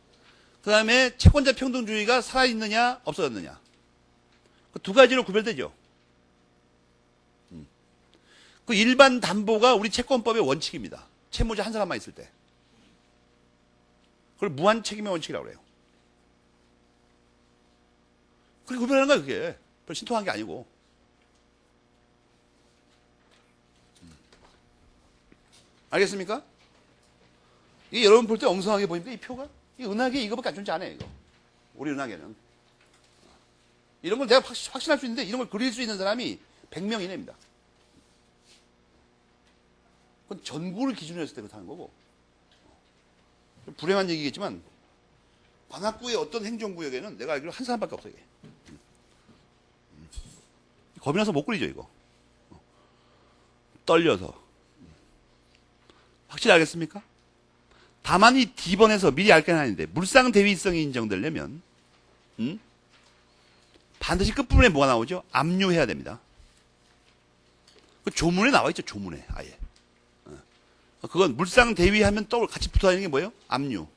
[SPEAKER 1] 그 다음에 채권자 평등주의가 살아있느냐, 없어졌느냐. 그 두 가지로 구별되죠. 그 일반 담보가 우리 채권법의 원칙입니다. 채무자 한 사람만 있을 때. 그걸 무한 책임의 원칙이라고 그래요. 그렇게 구별하는 거야, 그게. 별 신통한 게 아니고. 알겠습니까? 이게 여러분 볼 때 엉성하게 보입니까? 이 표가? 이 은하계 이거밖에 안 존재 안 해, 이거. 우리 은하계는. 이런 걸 내가 확신할 수 있는데, 이런 걸 그릴 수 있는 사람이 100명 이내입니다. 그건 전구를 기준으로 했을 때 그렇다는 거고. 좀 불행한 얘기겠지만, 관악구의 어떤 행정구역에는 내가 알기로 한 사람밖에 없어요, 이게. 겁이 나서 못 그리죠, 이거. 떨려서. 확실히 알겠습니까? 다만 이 D번에서 미리 알 게 하나인데, 물상 대위성이 인정되려면, 반드시 끝부분에 뭐가 나오죠? 압류해야 됩니다. 그 조문에 나와 있죠, 조문에, 아예. 그건 물상 대위하면 또 같이 붙어 있는 게 뭐예요? 압류.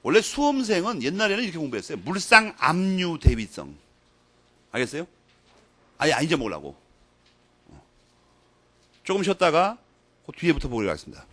[SPEAKER 1] 원래 수험생은 옛날에는 이렇게 공부했어요. 물상 압류 대위성. 알겠어요? 아예 안 잊어먹으려고. 조금 쉬었다가 그 뒤에부터 보기로 하겠습니다.